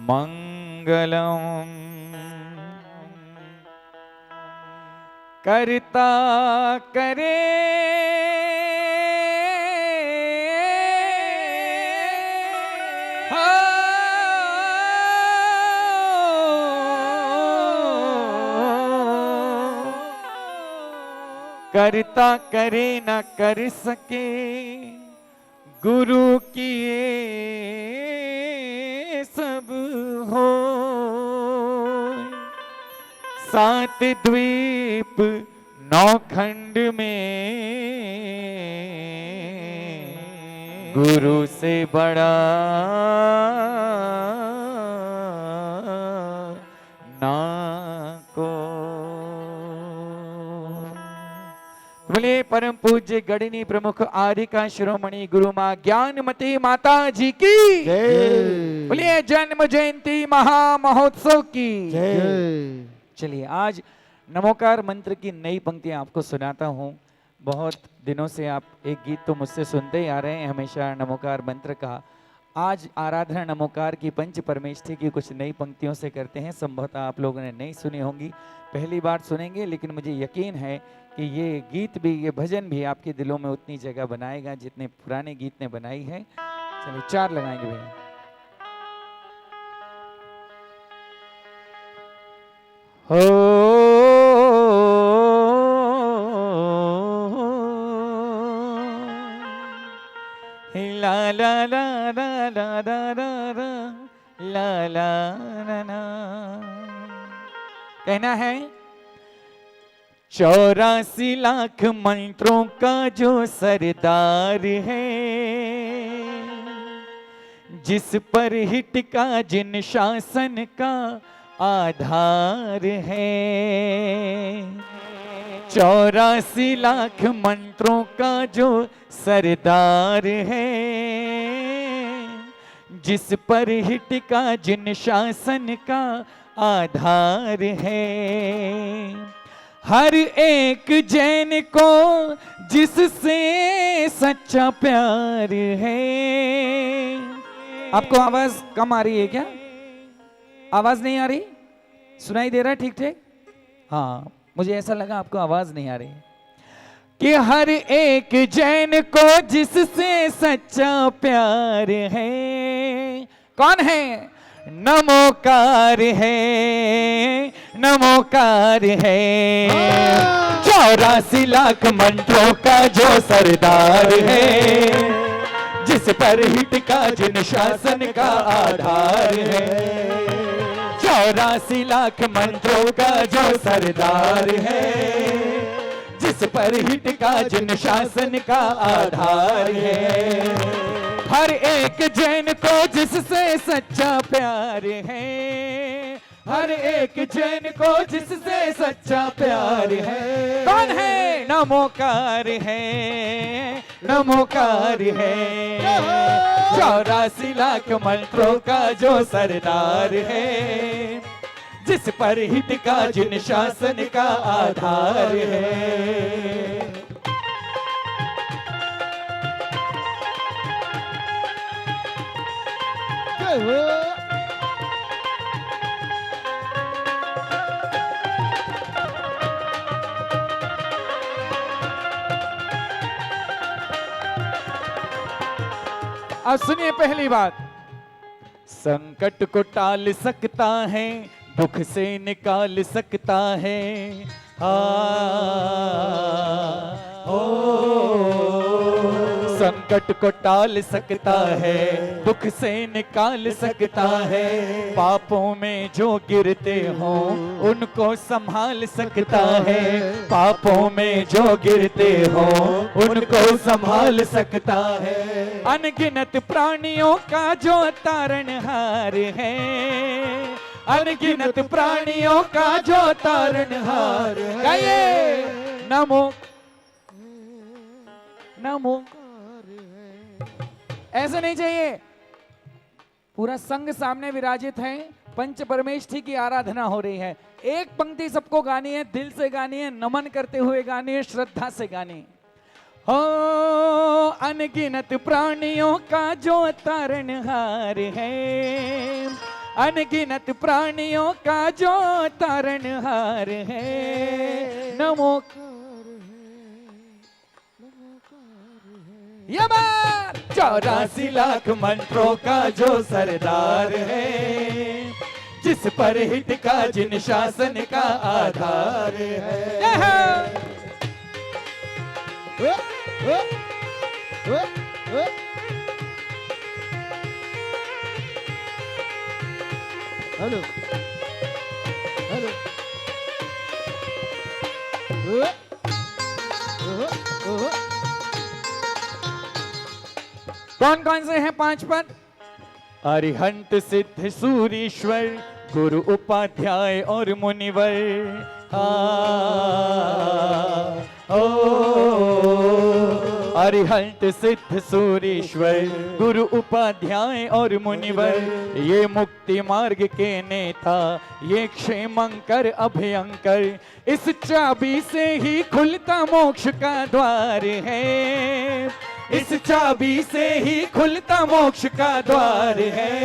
मंगलम। करता करे करता करे न कर सके, गुरु किए सब हो। सात द्वीप नौ खंड में गुरु से बड़ा ना को। बोले परम पूज्य गणिनी प्रमुख आर्यिका शिरोमणि गुरु मां ज्ञानमती माता जी की जय। बोले जन्म जयंती महा महोत्सव की जय। चलिए आज नमोकार मंत्र की नई पंक्तियां आपको सुनाता हूं। बहुत दिनों से आप एक गीत तो मुझसे सुनते ही आ रहे हैं हमेशा नमोकार मंत्र का। आज आराधना नमोकार की पंच परमेष्ठी की कुछ नई पंक्तियों से करते हैं। संभवतः आप लोगों ने नहीं सुनी होंगी, पहली बार सुनेंगे, लेकिन मुझे यकीन है कि ये गीत भी, ये भजन भी आपके दिलों में उतनी जगह बनाएगा जितने पुराने गीत ने बनाई है। चलिए 4 लगाएंगे भैया। हो ला ला ला ला ला ला ला ला ला। कहना है 84 लाख मंत्रों का जो सरदार है, जिस पर हिट का जिन शासन का आधार है। 84 लाख मंत्रों का जो सरदार है, जिस पर हिट का जिन शासन का आधार है। हर एक जैन को जिससे सच्चा प्यार है। आपको आवाज कम आ रही है क्या? आवाज नहीं आ रही? सुनाई दे रहा है ठीक ठीक? हाँ, मुझे ऐसा लगा आपको आवाज नहीं आ रही। कि हर एक जैन को जिससे सच्चा प्यार है। कौन है? नमोकार है, नमोकार है। 84 लाख मंत्रों का जो सरदार है, जिस पर हिट का जिन शासन का आधार है। 84 लाख मंत्रों का जो सरदार है, जिस पर हिट का जिन शासन का आधार है। हर एक जैन को जिससे सच्चा प्यार है। हर एक जैन को जिससे सच्चा प्यार है। कौन है? नमोकार है, नमोकार है। 84 लाख मंत्रों का जो सरदार है, जिस पर हित का जिन शासन का आधार है। अब सुनिए पहली बात। संकट को टाल सकता है, दुख से निकाल सकता है। संकट को टाल सकता है, दुख से निकाल सकता है। पापों में जो गिरते हो उनको संभाल सकता है। पापों में जो गिरते हो उनको संभाल सकता है। अनगिनत प्राणियों का जो तारणहार है। अनगिनत प्राणियों का जो तारणहार है। नमो नमो। ऐसे नहीं चाहिए। पूरा संघ सामने विराजित है, पंच परमेष्ठी की आराधना हो रही है। एक पंक्ति सबको गानी है, दिल से गानी है, नमन करते हुए गानी है, श्रद्धा से गानी। हो अनगिनत प्राणियों का जो तारणहार है। अनगिनत प्राणियों का जो तारणहार है। नमो 84 लाख मंत्रों का जो सरदार है, जिस पर हित का जिन शासन का आधार है। कौन कौन से हैं 5 पद? अरिहंत सिद्ध सूरीश्वर गुरु उपाध्याय और मुनिवर। अरिहंत सिद्ध सूरीश्वर गुरु उपाध्याय और मुनिवर, ये मुक्ति मार्ग के नेता, ये क्षेमंकर अभयंकर, इस चाबी से ही खुलता मोक्ष का द्वार है, इस चाबी से ही खुलता मोक्ष का द्वार है।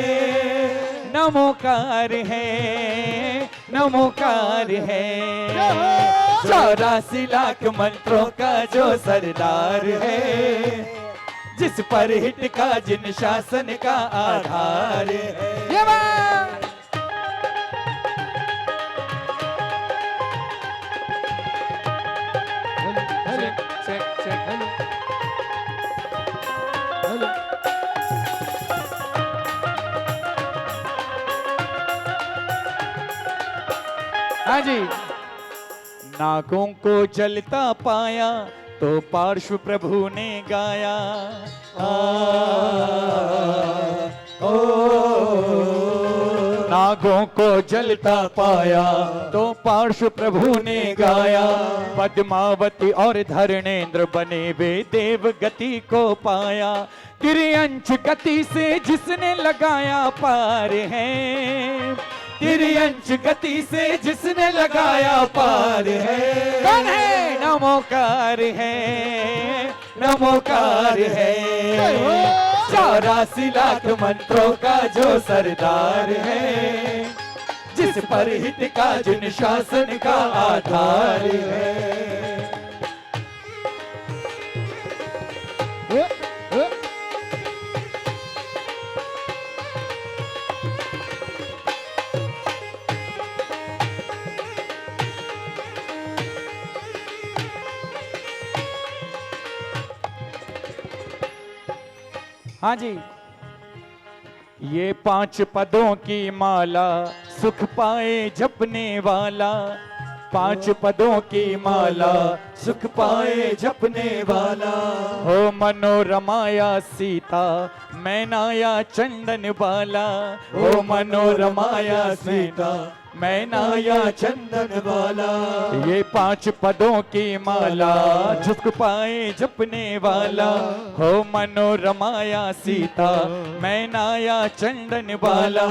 नमोकार है, नमोकार है, 84 लाख मंत्रों का जो सरदार है, जिस पर हित का जिन शासन का आधार है। हाँ जी। नागों को जलता पाया तो पार्श्व प्रभु ने गाया। नागों को जलता पाया तो पार्श्व प्रभु ने गाया। पद्मावती और धरणेंद्र बने वे देव गति को पाया। तिर्यंच गति से जिसने लगाया पार है, तिर्यंच गति से जिसने लगाया पार है। कौन है? नमोकार है, नमोकार है, 84 लाख मंत्रों का जो सरदार है, जिस पर हित का जिन शासन का आधार है। हाँ जी। ये 5 पदों की माला सुख पाए जपने वाला, 5 पदों की माला सुख पाए जपने वाला। हो मनोरमाया सीता मैनाया चंदन बाला, हो मनोरमाया सीता मैनाया चंदन वाला। ये 5 पदों की माला झुक पाए जपने वाला, हो मनोरमाया सीता मैनाया चंदन वाला।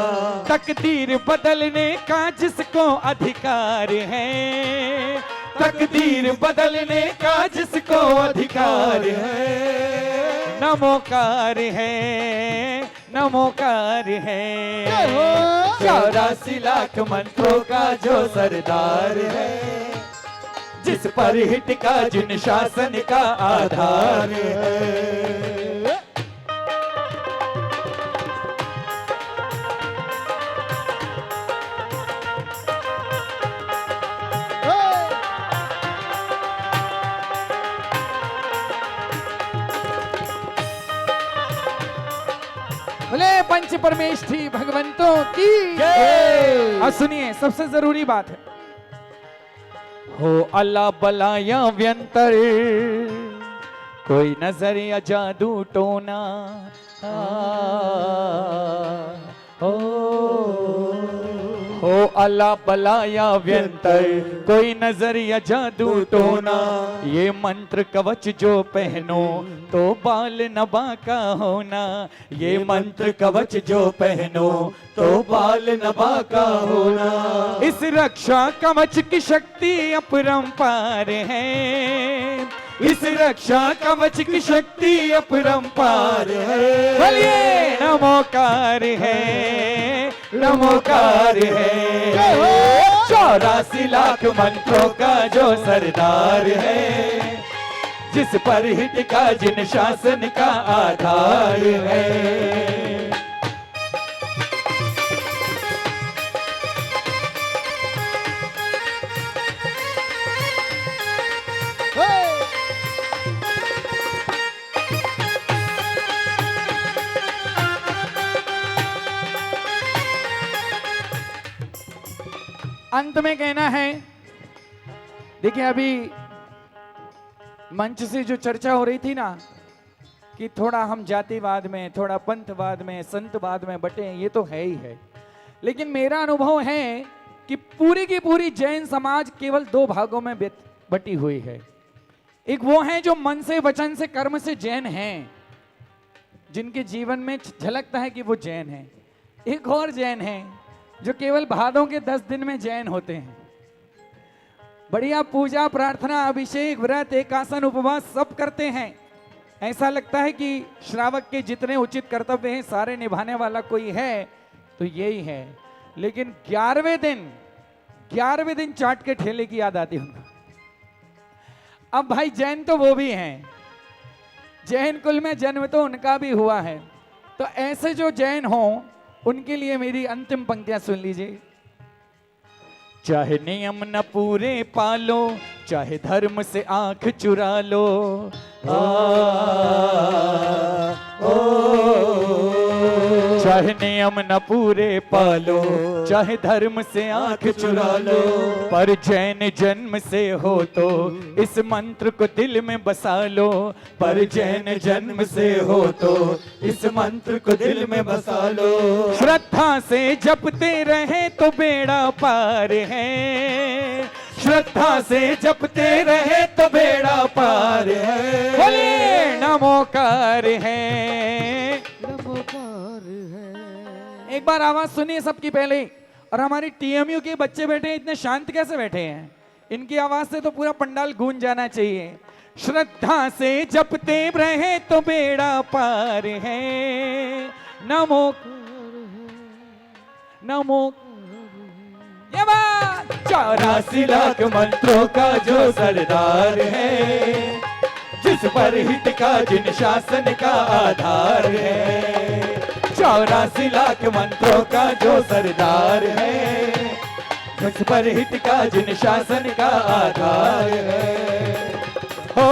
तकदीर बदलने का जिसको अधिकार है, तकदीर बदलने का जिसको अधिकार है। नमोकार है, नमोकार है, 84 लाख मंत्रों का जो सरदार है, जिस पर हित का जिन शासन का आधार है। बोले पंच परमेष्ठी भगवंतों की जय। और सुनिए सबसे जरूरी बात है, हो अल्लाह बला या व्यंतर, कोई नजर या जादू टोना। हो अल्लाह बला या व्यंतर, कोई नजर या जादू टोना। ये मंत्र कवच जो पहनो तो बाल नबा का होना, ये मंत्र कवच जो पहनो तो बाल नबा का होना। इस रक्षा कवच की शक्ति अपरंपार है, इस रक्षा कवच की शक्ति अपरंपार है। बोलिए नमोकार है, नमोकार है, 84 लाख मंत्रों का जो सरदार है, जिस पर हित का जिन शासन का आधार है। अंत में कहना है, देखिए अभी मंच से जो चर्चा हो रही थी ना कि थोड़ा हम जातिवाद में, थोड़ा पंथवाद में, संतवाद में बटे हैं, ये तो है ही है। लेकिन मेरा अनुभव है कि पूरी की पूरी जैन समाज केवल दो भागों में बटी हुई है। एक वो है जो मन से, वचन से, कर्म से जैन हैं, जिनके जीवन में झलकता है कि वो जैन हैं। एक और जैन है जो केवल भादों के 10 दिन में जैन होते हैं। बढ़िया पूजा, प्रार्थना, अभिषेक, व्रत, एकासन, उपवास सब करते हैं। ऐसा लगता है कि श्रावक के जितने उचित कर्तव्य हैं सारे निभाने वाला कोई है तो यही है। लेकिन 11वें दिन चाट के ठेले की याद आती है उनको। अब भाई जैन तो वो भी हैं, जैन कुल में जन्म तो उनका भी हुआ है। तो ऐसे जो जैन हो उनके लिए मेरी अंतिम पंक्तियां सुन लीजिए। चाहे नियम न पूरे पालो, चाहे धर्म से आंख चुरा लो, चाहे नियम न पूरे पालो, चाहे धर्म से आंख चुरा लो, पर जैन जन्म से हो तो इस मंत्र को दिल में बसा लो, पर जैन जन्म से हो तो इस मंत्र को दिल में बसा लो। श्रद्धा से जपते रहे तो बेड़ा पार है, श्रद्धा से जपते रहे तो बेड़ा पार है। बोले नमोकार है, नमोकार है। एक बार आवाज सुनिए सबकी पहले। और हमारी टीएमयू के बच्चे बैठे हैं, इतने शांत कैसे बैठे हैं? इनकी आवाज से तो पूरा पंडाल गूंज जाना चाहिए। श्रद्धा से जपते रहे तो बेड़ा पार है, नमो नमो। 84 लाख मंत्रों का जो सरदार है, जिस पर हित का जिन शासन का आधार है। 84 लाख मंत्रों का जो सरदार है, जिस पर हित का जिन शासन का आधार है। हो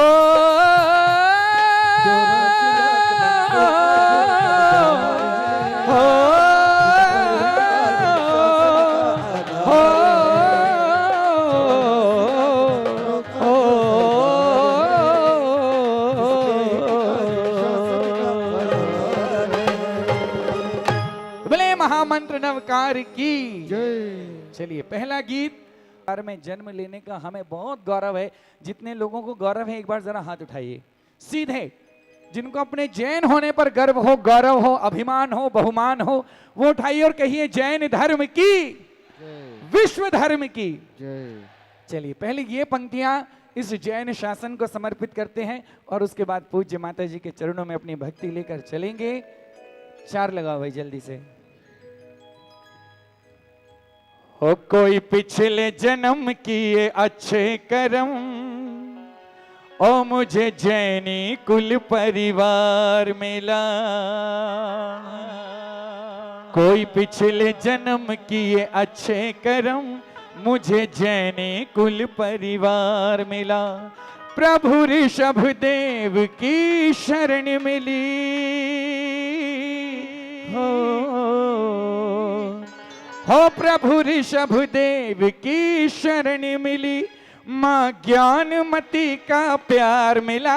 महामंत्र नवकार की जय। चलिए पहला गीत में जन्म लेने का हमें बहुत गौरव है। जितने लोगों को गौरव है एक बार जरा हाथ उठाइए सीधे। जिनको अपने जैन होने पर गर्व हो, गौरव हो, अभिमान हो, बहुमान हो, वो उठाइए और कहिए जैन धर्म की, विश्व धर्म की जय। चलिए पहले ये पंक्तियां इस जैन शासन को समर्पित करते हैं और उसके बाद पूज्य माता जी के चरणों में अपनी भक्ति लेकर चलेंगे। 4 लगाओ भाई जल्दी से। हो कोई पिछले जन्म किए अच्छे कर्म, ओ मुझे जैनी कुल परिवार मिला। कोई पिछले जन्म किए अच्छे कर्म, मुझे जैनी कुल परिवार मिला। प्रभु ऋषभ देव की शरण मिली, हो प्रभु ऋषभ देव की शरण मिली। माँ ज्ञानमती का प्यार मिला,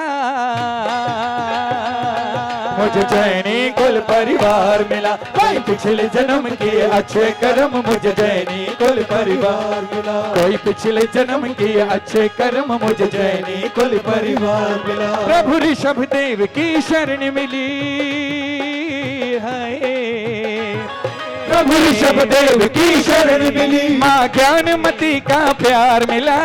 मुझे जैनी कुल परिवार मिला। कोई पिछले जन्म के अच्छे कर्म, मुझे जैनी कुल परिवार मिला। कोई पिछले जन्म के अच्छे कर्म, मुझे जैनी कुल परिवार मिला। प्रभु ऋषभ देव की शरण मिली है, प्रभु ऋषभ देव की शरण मिली। माँ ज्ञानमती का प्यार मिला,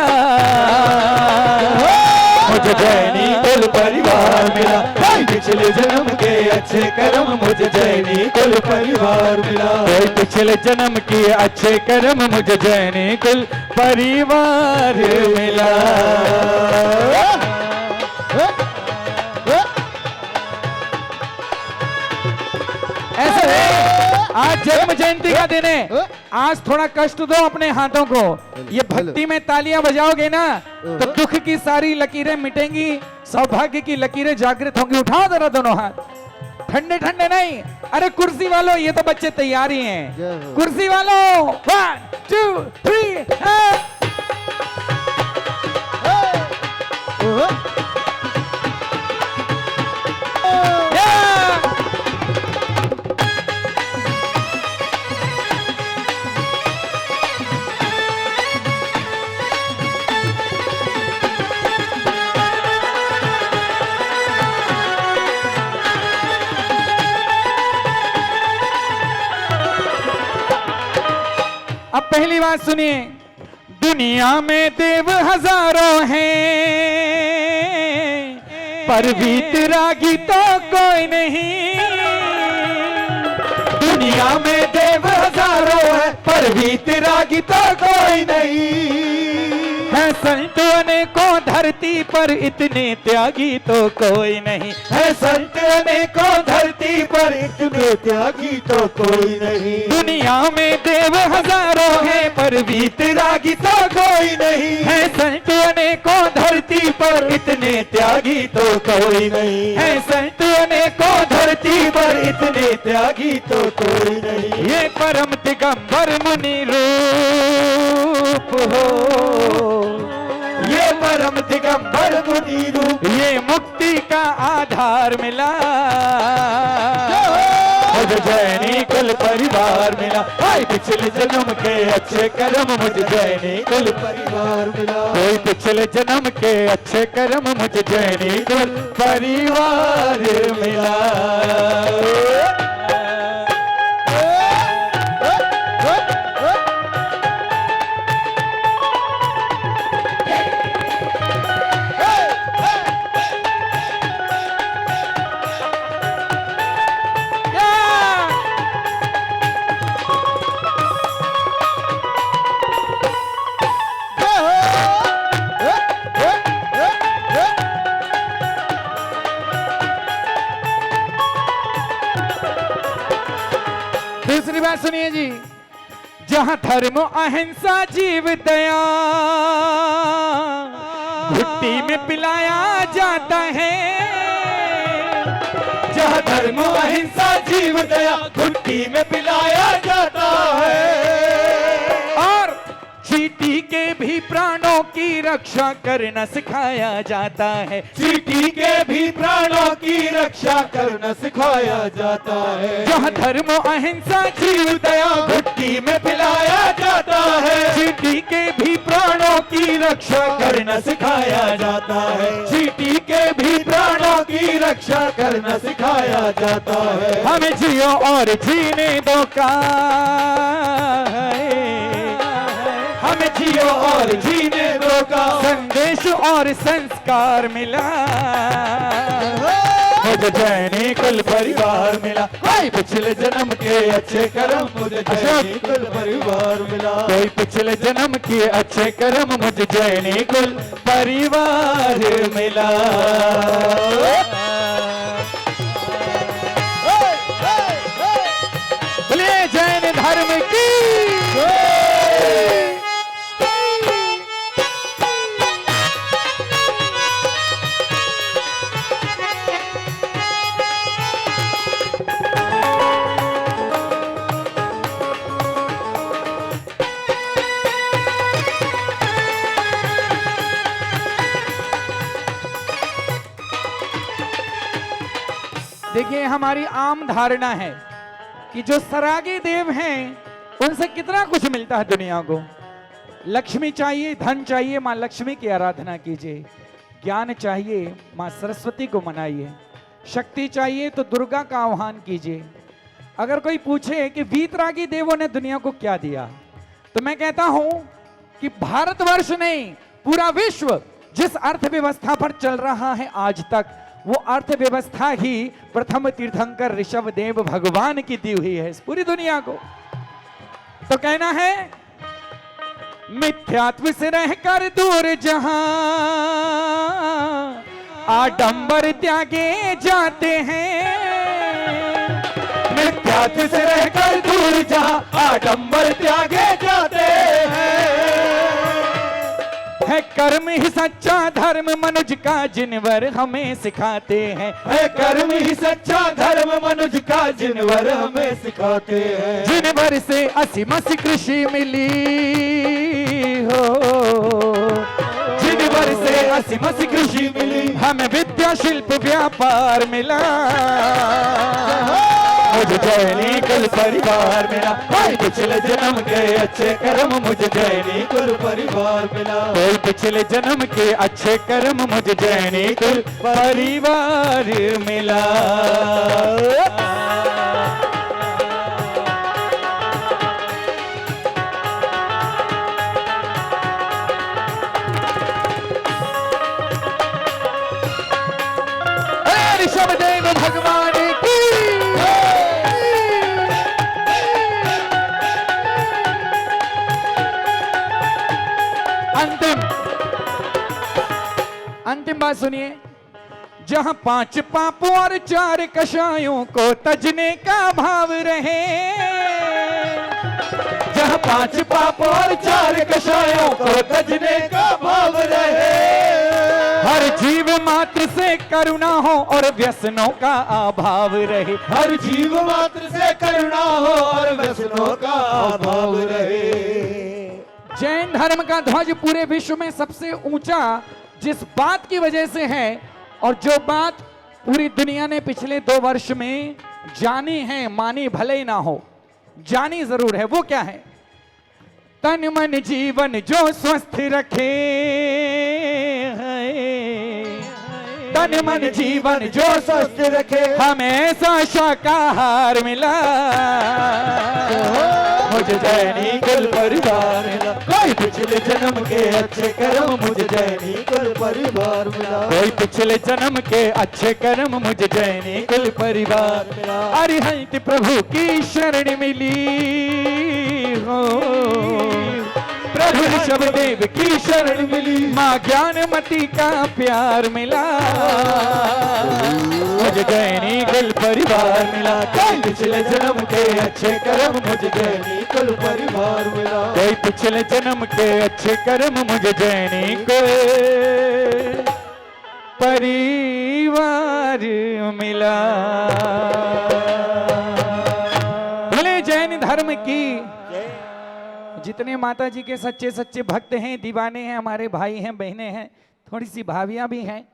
मुझे जैनी कुल परिवार मिला। कोई पिछले जन्म के अच्छे कर्म, मुझे जैनी कुल परिवार मिला। कोई पिछले जन्म के अच्छे कर्म, मुझे जैनी कुल परिवार मिला। ऐसे आज जन्म जयंती का दिन है, आज थोड़ा कष्ट दो अपने हाथों को। ये भक्ति में तालियां बजाओगे ना तो दुख की सारी लकीरें मिटेंगी, सौभाग्य की लकीरें जागृत होंगी। उठाओ जरा दोनों हाथ, ठंडे ठंडे नहीं। अरे कुर्सी वालों, ये तो बच्चे तैयार ही हैं। कुर्सी वालों 1 2 3 पहली बात सुनिए, दुनिया में देव हजारों हैं, पर वीतरागी तो कोई नहीं। दुनिया में देव हजारों हैं, पर वीतरागी तो कोई नहीं। है संत अनेकों धरती पर, इतने त्यागी तो कोई नहीं। है संत अनेकों धरती पर, इतने त्यागी तो कोई नहीं। दुनिया में देव हजारों हैं, पर वीतरागी तो कोई नहीं। है संत अनेकों धरती पर, इतने त्यागी तो कोई नहीं। है संत अनेकों धरती पर, इतने त्यागी तो कोई नहीं। ये परम दिगंबर मुनि रूप हो, ये परम दिगंबर मुनि रूप, ये मुक्ति का आधार मिला। मुझे जैनी कुल परिवार मिला। भाई पिछले जन्म के अच्छे कर्म, मुझे जैनी कुल परिवार मिला। कोई पिछले जन्म के अच्छे कर्म, मुझे जैनी कुल परिवार मिला। दूसरी बात सुनिए जी, जहां धर्म अहिंसा जीव दया भुट्टी में पिलाया जाता है। जहां धर्म अहिंसा जीव दया भुट्टी में पिलाया जाता है। और चींटी के भी प्राणों की रक्षा करना सिखाया जाता है। चींटी के भी प्राणों की रक्षा करना सिखाया जाता है। जहाँ धर्म अहिंसा जीव दया भुट्टी में पिलाया जाता है। चींटी के भी प्राणों की रक्षा करना सिखाया जाता है। चींटी के भी प्राणों की रक्षा करना सिखाया जाता है। हमें जियो और जीने दो का, हमें जियो और जीने दो का संदेश और संस्कार मिला। मुझे जैनी कुल परिवार मिला। कोई पिछले जन्म के अच्छे कर्म, मुझे जैनी कुल परिवार मिला। कोई पिछले जन्म के अच्छे कर्म, मुझे जैनी कुल परिवार मिला। बोलिए जैन धर्म की। देखिए, हमारी आम धारणा है कि जो सरागे देव हैं उनसे कितना कुछ मिलता है दुनिया को। लक्ष्मी चाहिए, धन चाहिए, माँ लक्ष्मी की आराधना कीजिए। ज्ञान चाहिए, माँ सरस्वती को मनाइए। शक्ति चाहिए तो दुर्गा का आह्वान कीजिए। अगर कोई पूछे कि वीतरागी देवों ने दुनिया को क्या दिया, तो मैं कहता हूं कि भारतवर्ष नहीं, पूरा विश्व जिस अर्थव्यवस्था पर चल रहा है आज तक, वो अर्थव्यवस्था ही प्रथम तीर्थंकर ऋषभ देव भगवान की दी हुई है इस पूरी दुनिया को। तो कहना है, मिथ्यात्व से रहकर दूर जहां आडंबर त्यागे जाते हैं। मिथ्यात्व से रहकर दूर जहां आडंबर त्यागे जाते हैं। है कर्म ही सच्चा धर्म मनुज का जिनवर हमें सिखाते हैं। है कर्म ही सच्चा धर्म मनुज का जिनवर हमें सिखाते हैं। जिनवर से असीमसी कृषि मिली हो, जिनवर से असीमसी कृषि मिली, हमें विद्या शिल्प व्यापार मिला। मुझे जैनी कुल परिवार मिला। कोई पिछले जन्म के अच्छे कर्म, मुझे जैनी कुल परिवार मिला। कोई पिछले जन्म के अच्छे कर्म, मुझे जैनी कुल परिवार मिला। ऋषभ देव भगवान की अंतिम बात सुनिए। जहां 5 पापों और 4 कषायों को तजने का भाव रहे, जहां 5 पापों और 4 कषायों को तजने का भाव रहे, हर जीव मात्र से करुणा हो और व्यसनों का अभाव रहे, हर जीव मात्र से करुणा हो और व्यसनों का अभाव रहे। जैन धर्म का ध्वज पूरे विश्व में सबसे ऊंचा जिस बात की वजह से है, और जो बात पूरी दुनिया ने पिछले 2 वर्ष में जानी है, मानी भले ही ना हो, जानी जरूर है, वो क्या है? तन मन जीवन जो स्वस्थ रखे, तन मन जीवन जो स्वस्थ रखे, हमें ऐसा शाकाहार मिला, मुझे जैनी कुल परिवार मिला, कोई पिछले जन्म के अच्छे कर्म मुझे जैनी कुल परिवार मिला, कोई पिछले जन्म के अच्छे कर्म मुझे जैनी कुल परिवार मिला। अरिहंत प्रभु की शरण मिली हो, प्रभु ऋषभ देव की शरण मिली, माँ ज्ञानमती का प्यार मिला, मुझे जैनी कुल परिवार मिला, कोई पिछले जन्म के अच्छे कर्म मुझे जैनी कुल परिवार मिला, कोई पिछले जन्म के अच्छे कर्म मुझे जैनी कुल परिवार मिला। बोले जैन धर्म की। जितने माता जी के सच्चे सच्चे भक्त हैं, दीवाने हैं, हमारे भाई हैं, बहनें हैं, थोड़ी सी भाभियां भी हैं,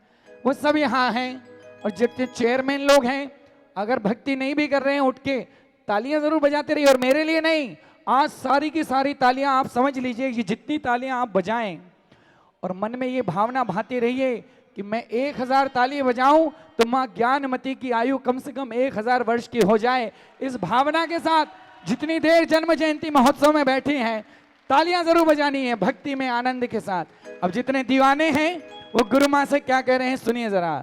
वो सब यहाँ हैं। और जितने चेयरमैन लोग हैं, अगर भक्ति नहीं भी कर रहे हैं, उठ के तालियां जरूर बजाते रहिए। और मेरे लिए नहीं, आज सारी की सारी तालियां आप समझ लीजिए, ये जितनी तालियां आप बजाएं और मन में ये भावना भाते रहिए कि मैं 1000 ताली बजाऊं तो माँ ज्ञानमती की आयु कम से कम 1000 वर्ष की हो जाए। इस भावना के साथ जितनी देर जन्म जयंती महोत्सव में बैठे हैं, तालियां जरूर बजानी है भक्ति में, आनंद के साथ। अब जितने दीवाने हैं वो गुरु माँ से क्या कह रहे हैं सुनिए जरा।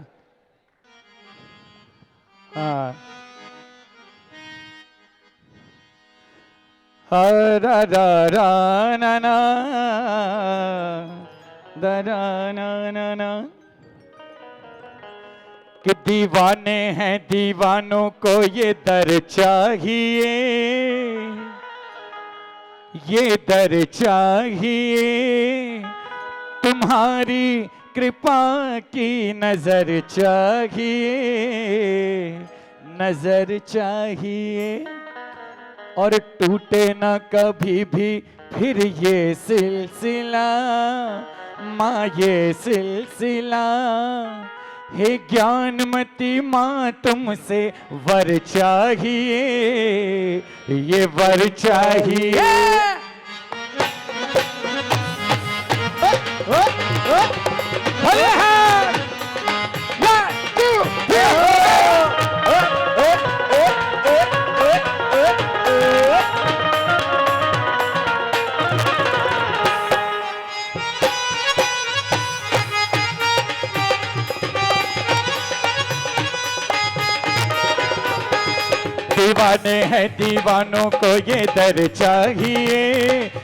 रा रा रा ना ना दा रा ना ना ना, कि दीवाने हैं दीवानों को ये दर चाहिए, ये दर चाहिए, तुम्हारी कृपा की नजर चाहिए, नजर चाहिए, और टूटे ना कभी भी फिर ये सिलसिला, माँ ये सिलसिला, हे ज्ञानमती माँ तुमसे वर चाहिए, ये वर चाहिए। दीवाने हैं दीवानों को ये दर चाहिए,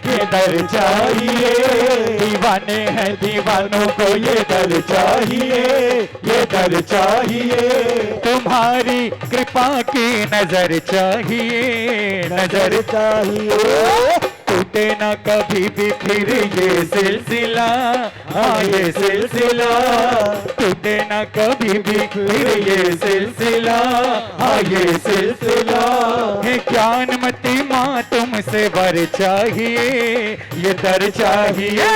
ये दर चाहिए, दीवाने हैं दीवानों को ये दर चाहिए, ये दर चाहिए, तुम्हारी कृपा की नजर चाहिए, नजर चाहिए, टूटे ना कभी भी फिर ये सिलसिला, हाँ ये सिलसिला, टूटे ना कभी भी फिर ये सिलसिला, हाँ ये सिलसिला, हे ज्ञानमती माँ तुमसे वर चाहिए, ये दर चाहिए।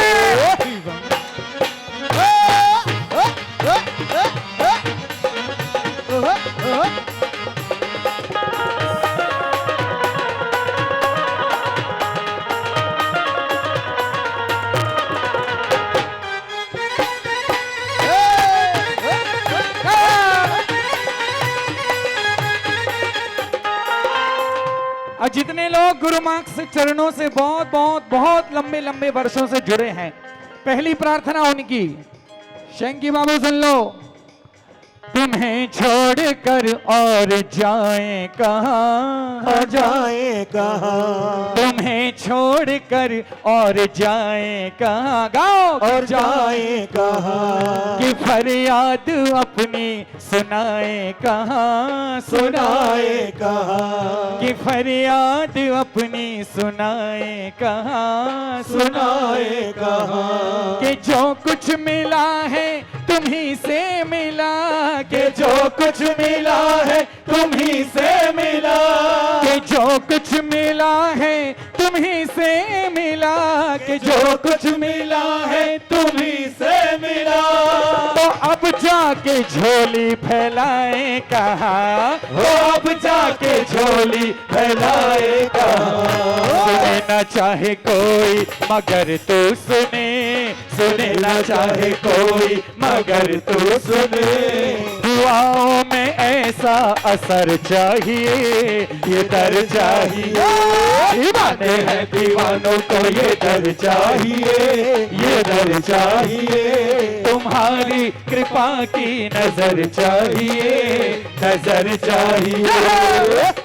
और जितने लोग गुरु माँ से चरणों से बहुत बहुत बहुत लंबे लंबे वर्षों से जुड़े हैं, पहली प्रार्थना उनकी, शंकी बाबू सुन लो, तुम्हें छोड़कर और जाए कहाँ, जाए कहाँ, तुम्हें छोड़कर और जाए कहाँ, गाओ और जाए कहाँ, कि फरियाद अपनी सुनाए कहाँ, सुनाए कहाँ, कि फरियाद अपनी सुनाए कहाँ, सुनाए कहाँ, कि जो कुछ मिला है तुम्ही से मिला, कि जो कुछ मिला है तुम्ही से मिला, कि जो कुछ मिला है तुम्ही से मिला, कि जो कुछ मिला है तुम्ही से मिला, तो अब जाके झोली फैलाए कहाँ, तो अब जाके झोली फैलाए कहाँ, सुने ना चाहे कोई मगर तू सुने, सुने ना चाहे कोई मगर तू सुने, दुआओं में ऐसा असर चाहिए, ये दर चाहिए, दीवाने हैं दीवानों को ये दर चाहिए, ये दर चाहिए, तुम्हारी कृपा की नजर चाहिए, नजर चाहिए।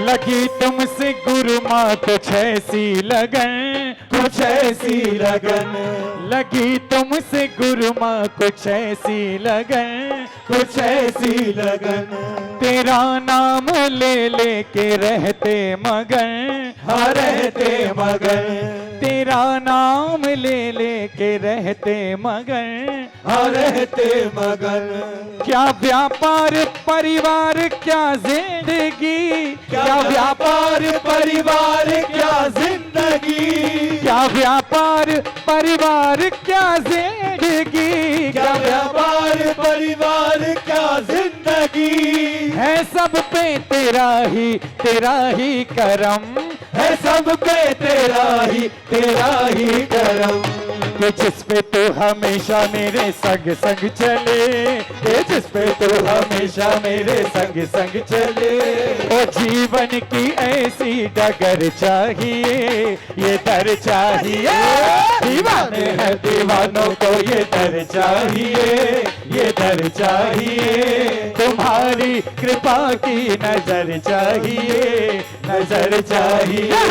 लगी तुमसे गुरु माँ कुछ ऐसी लगन, कुछ ऐसी लगन, लगी तुमसे गुरु माँ कुछ ऐसी लगन, कुछ ऐसी लगन, तेरा नाम ले ले के रहते मगन, हाँ रहते मगन, तेरा नाम ले ले के रहते मगन, हाँ रहते मगन, क्या व्यापार परिवार क्या जिंदगी, क्या व्यापार परिवार क्या जिंदगी, क्या व्यापार परिवार क्या जिंदगी, क्या व्यापार परिवार क्या जिंदगी, है सब पे तेरा ही करम, है सब पे तेरा ही करम, कि जिस पे तू हमेशा मेरे संग संग चले, कि जिस पे तू हमेशा मेरे संग संग चले, ओ जीवन की ऐसी डगर चाहिए, ये दर चाहिए, दीवाने हैं दीवानों को ये दर चाहिए, ये दर चाहिए, तुम्हारी कृपा की नजर चाहिए, नजर चाहिए।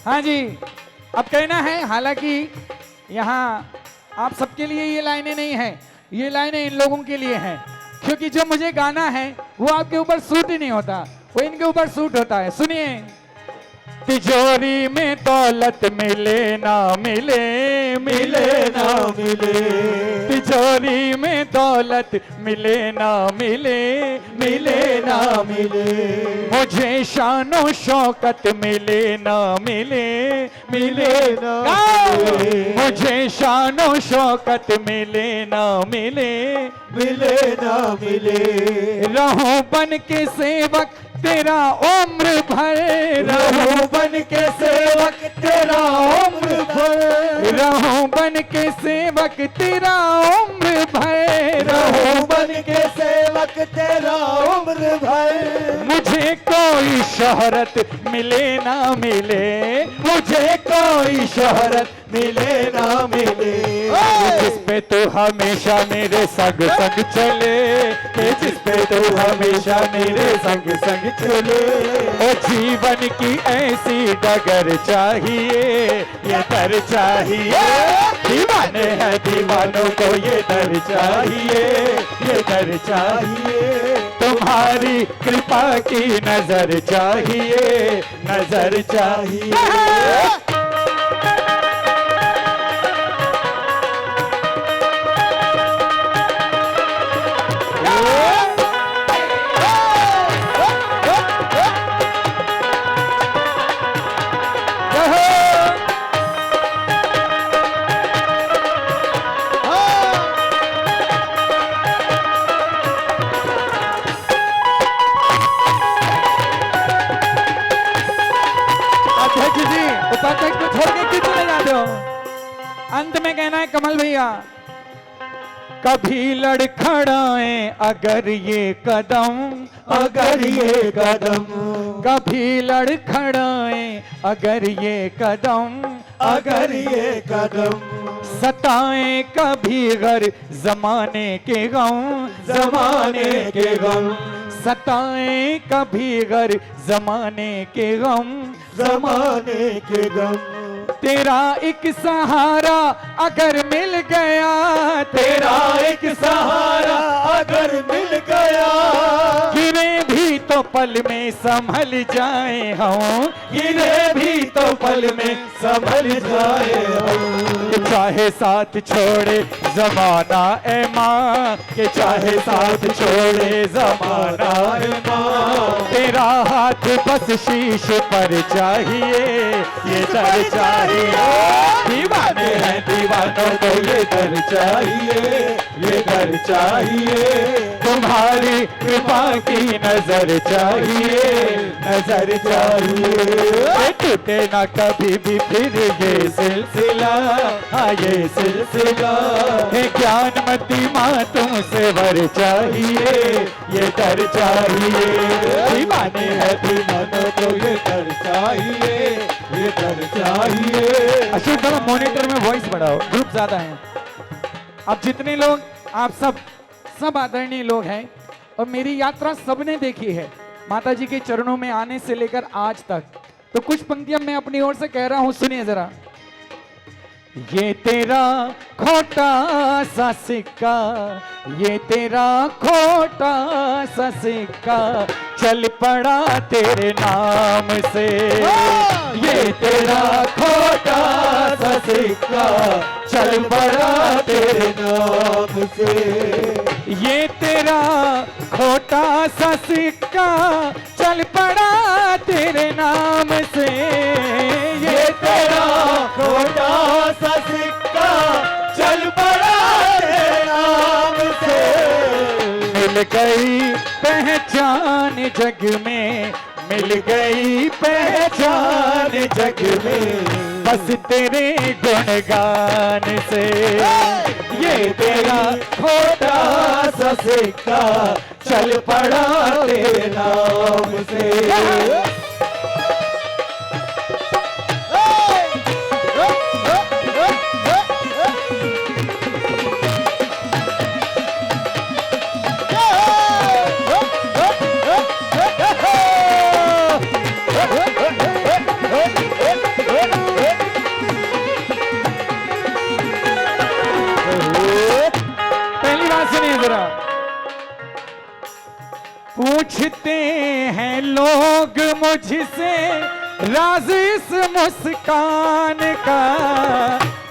हाँ जी, अब कहना है, हालांकि यहाँ आप सबके लिए ये लाइनें नहीं हैं, ये लाइनें इन लोगों के लिए हैं, क्योंकि जो मुझे गाना है वो आपके ऊपर सूट ही नहीं होता, वो इनके ऊपर सूट होता है। सुनिए, तिजोरी में दौलत मिले ना मिले, मिले ना मिले, तिजोरी में दौलत मिले ना मिले, मिले ना मिले, मुझे शानो शौकत मिले ना मिले, मिले ना मिले, मुझे शानो शौकत मिले ना मिले, मिले ना मिले, रहूं बन के सेवक तेरा उम्र भर, रहूं बन के सेवक तेरा उम्र भर, रहूं बन के सेवक तेरा उम्र भर, रहूं बन के सेवक तेरा उम्र भर, मुझे कोई शोहरत मिले ना मिले, मुझे कोई शोहरत मिले ना मिले, जिस पे तू हमेशा मेरे संग संग चले, जिस पे तू हमेशा मेरे संग संग चले, ओ जीवन की ऐसी डगर चाहिए, ये दर चाहिए, दीवाने हैं दीवानों को ये दर चाहिए, ये दर चाहिए। तुम्हारी कृपा की नजर चाहिए, नजर चाहिए। उपाध्यक्ष को छोड़ के क्यों चले जाते हो? अंत में कहना है कमल भैया, कभी लड़खड़ाए अगर ये कदम, अगर ये कदम, कभी लड़खड़ाए अगर ये कदम, अगर ये कदम, सताए कभी गर जमाने के गम, जमाने के गम, सताए कभी गर जमाने के गम, जमाने के गम। तेरा एक सहारा अगर मिल गया, तेरा एक सहारा अगर मिल गया, गिरे भी तो पल में संभल जाए हम, गिरे भी तो पल में संभल जाए हम। चाहे साथ छोड़े जमाना ए माँ, के चाहे साथ छोड़े जमाना ए माँ, तेरा हाथ बस शीश पर चाहिए, ये दर चाहिए। दीवाने हैं दीवानों को ये दर चाहिए, ये दर चाहिए। तुम्हारी कृपा की नजर चाहिए, नजर चाहिए। टूटे ना कभी भी फिर ये सिलसिला, हाँ ये सिलसिला। हे ज्ञानमती माँ तुमसे वर चाहिए, ये दर चाहिए। दीवाने हैं दीवानों को ये दर चाहिए, ये दर चाहिए। अशोक थोड़ा मॉनिटर में वॉइस बढ़ाओ, ग्रुप ज्यादा है। अब जितने लोग आप सब आदरणीय लोग हैं और मेरी यात्रा सबने देखी है माता जी के चरणों में आने से लेकर आज तक, तो कुछ पंक्तियां मैं अपनी ओर से कह रहा हूं, सुनिए जरा। ये तेरा खोटा सा सिक्का, ये तेरा खोटा सा सिक्का चल पड़ा तेरे नाम से। ये तेरा खोटा सा सिक्का चल पड़ा तेरे नाम से। ये तेरा खोटा सा सिक्का चल पड़ा तेरे नाम से। ये तेरा खोटा सा सिक्का चल पड़ा तेरे नाम से। मिल गई पहचान जग में, मिल गई पहचान जग में, बस तेरे गुणगान से। ये तेरा खोटा सा सिक्का चल पड़ा तेरे नाम से। पूछते हैं लोग मुझसे राज इस मुस्कान का,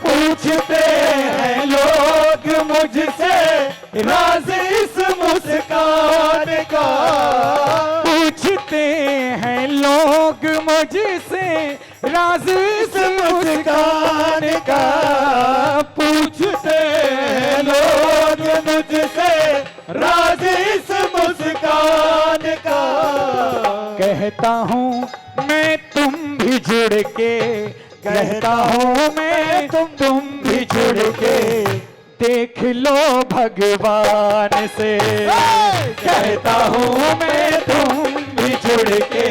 पूछते हैं लोग मुझसे राज इस मुस्कान का, पूछते हैं लोग मुझसे राज इस मुस्कान का, पूछते हैं लोग मुझसे राज इस मुस्कान का। कहता हूँ मैं तुम भी जुड़ के, कहता हूँ मैं तुम भी जुड़ के, देख लो भगवान से। कहता हूँ मैं तुम भी जुड़ के,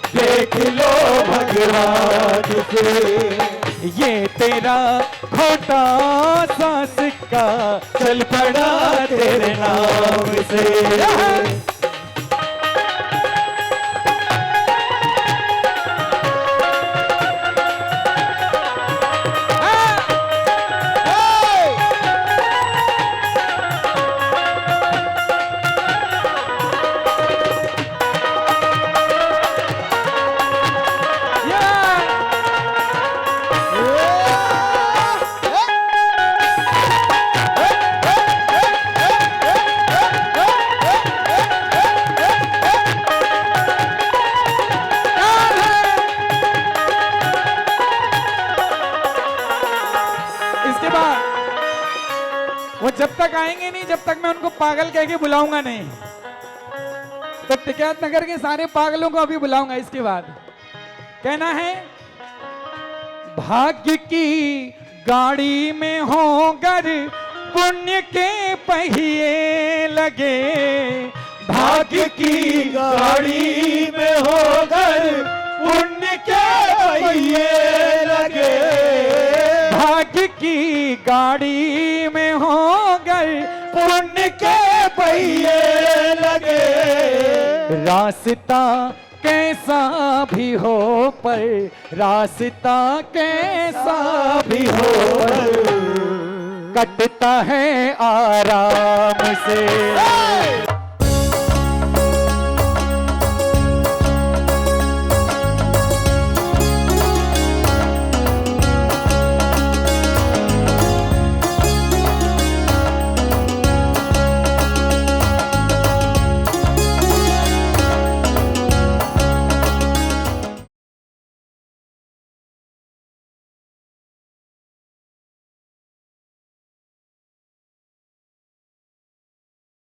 देख लो भगवान से। ये तेरा खोटा सा सिक्का चल पड़ा तेरे नाम से। तक आएंगे नहीं जब तक मैं उनको पागल कह के बुलाऊंगा नहीं। तो टिकैत नगर के सारे पागलों को अभी बुलाऊंगा। इसके बाद कहना है, भाग्य की गाड़ी में होकर पुण्य के पहिए लगे, भाग्य की गाड़ी में होकर पुण्य के पहिए लगे, भाग्य की गाड़ी में होकर पुण्य के पहिए लगे। रास्ता कैसा भी हो पर, रास्ता कैसा भी हो, कटता है आराम से।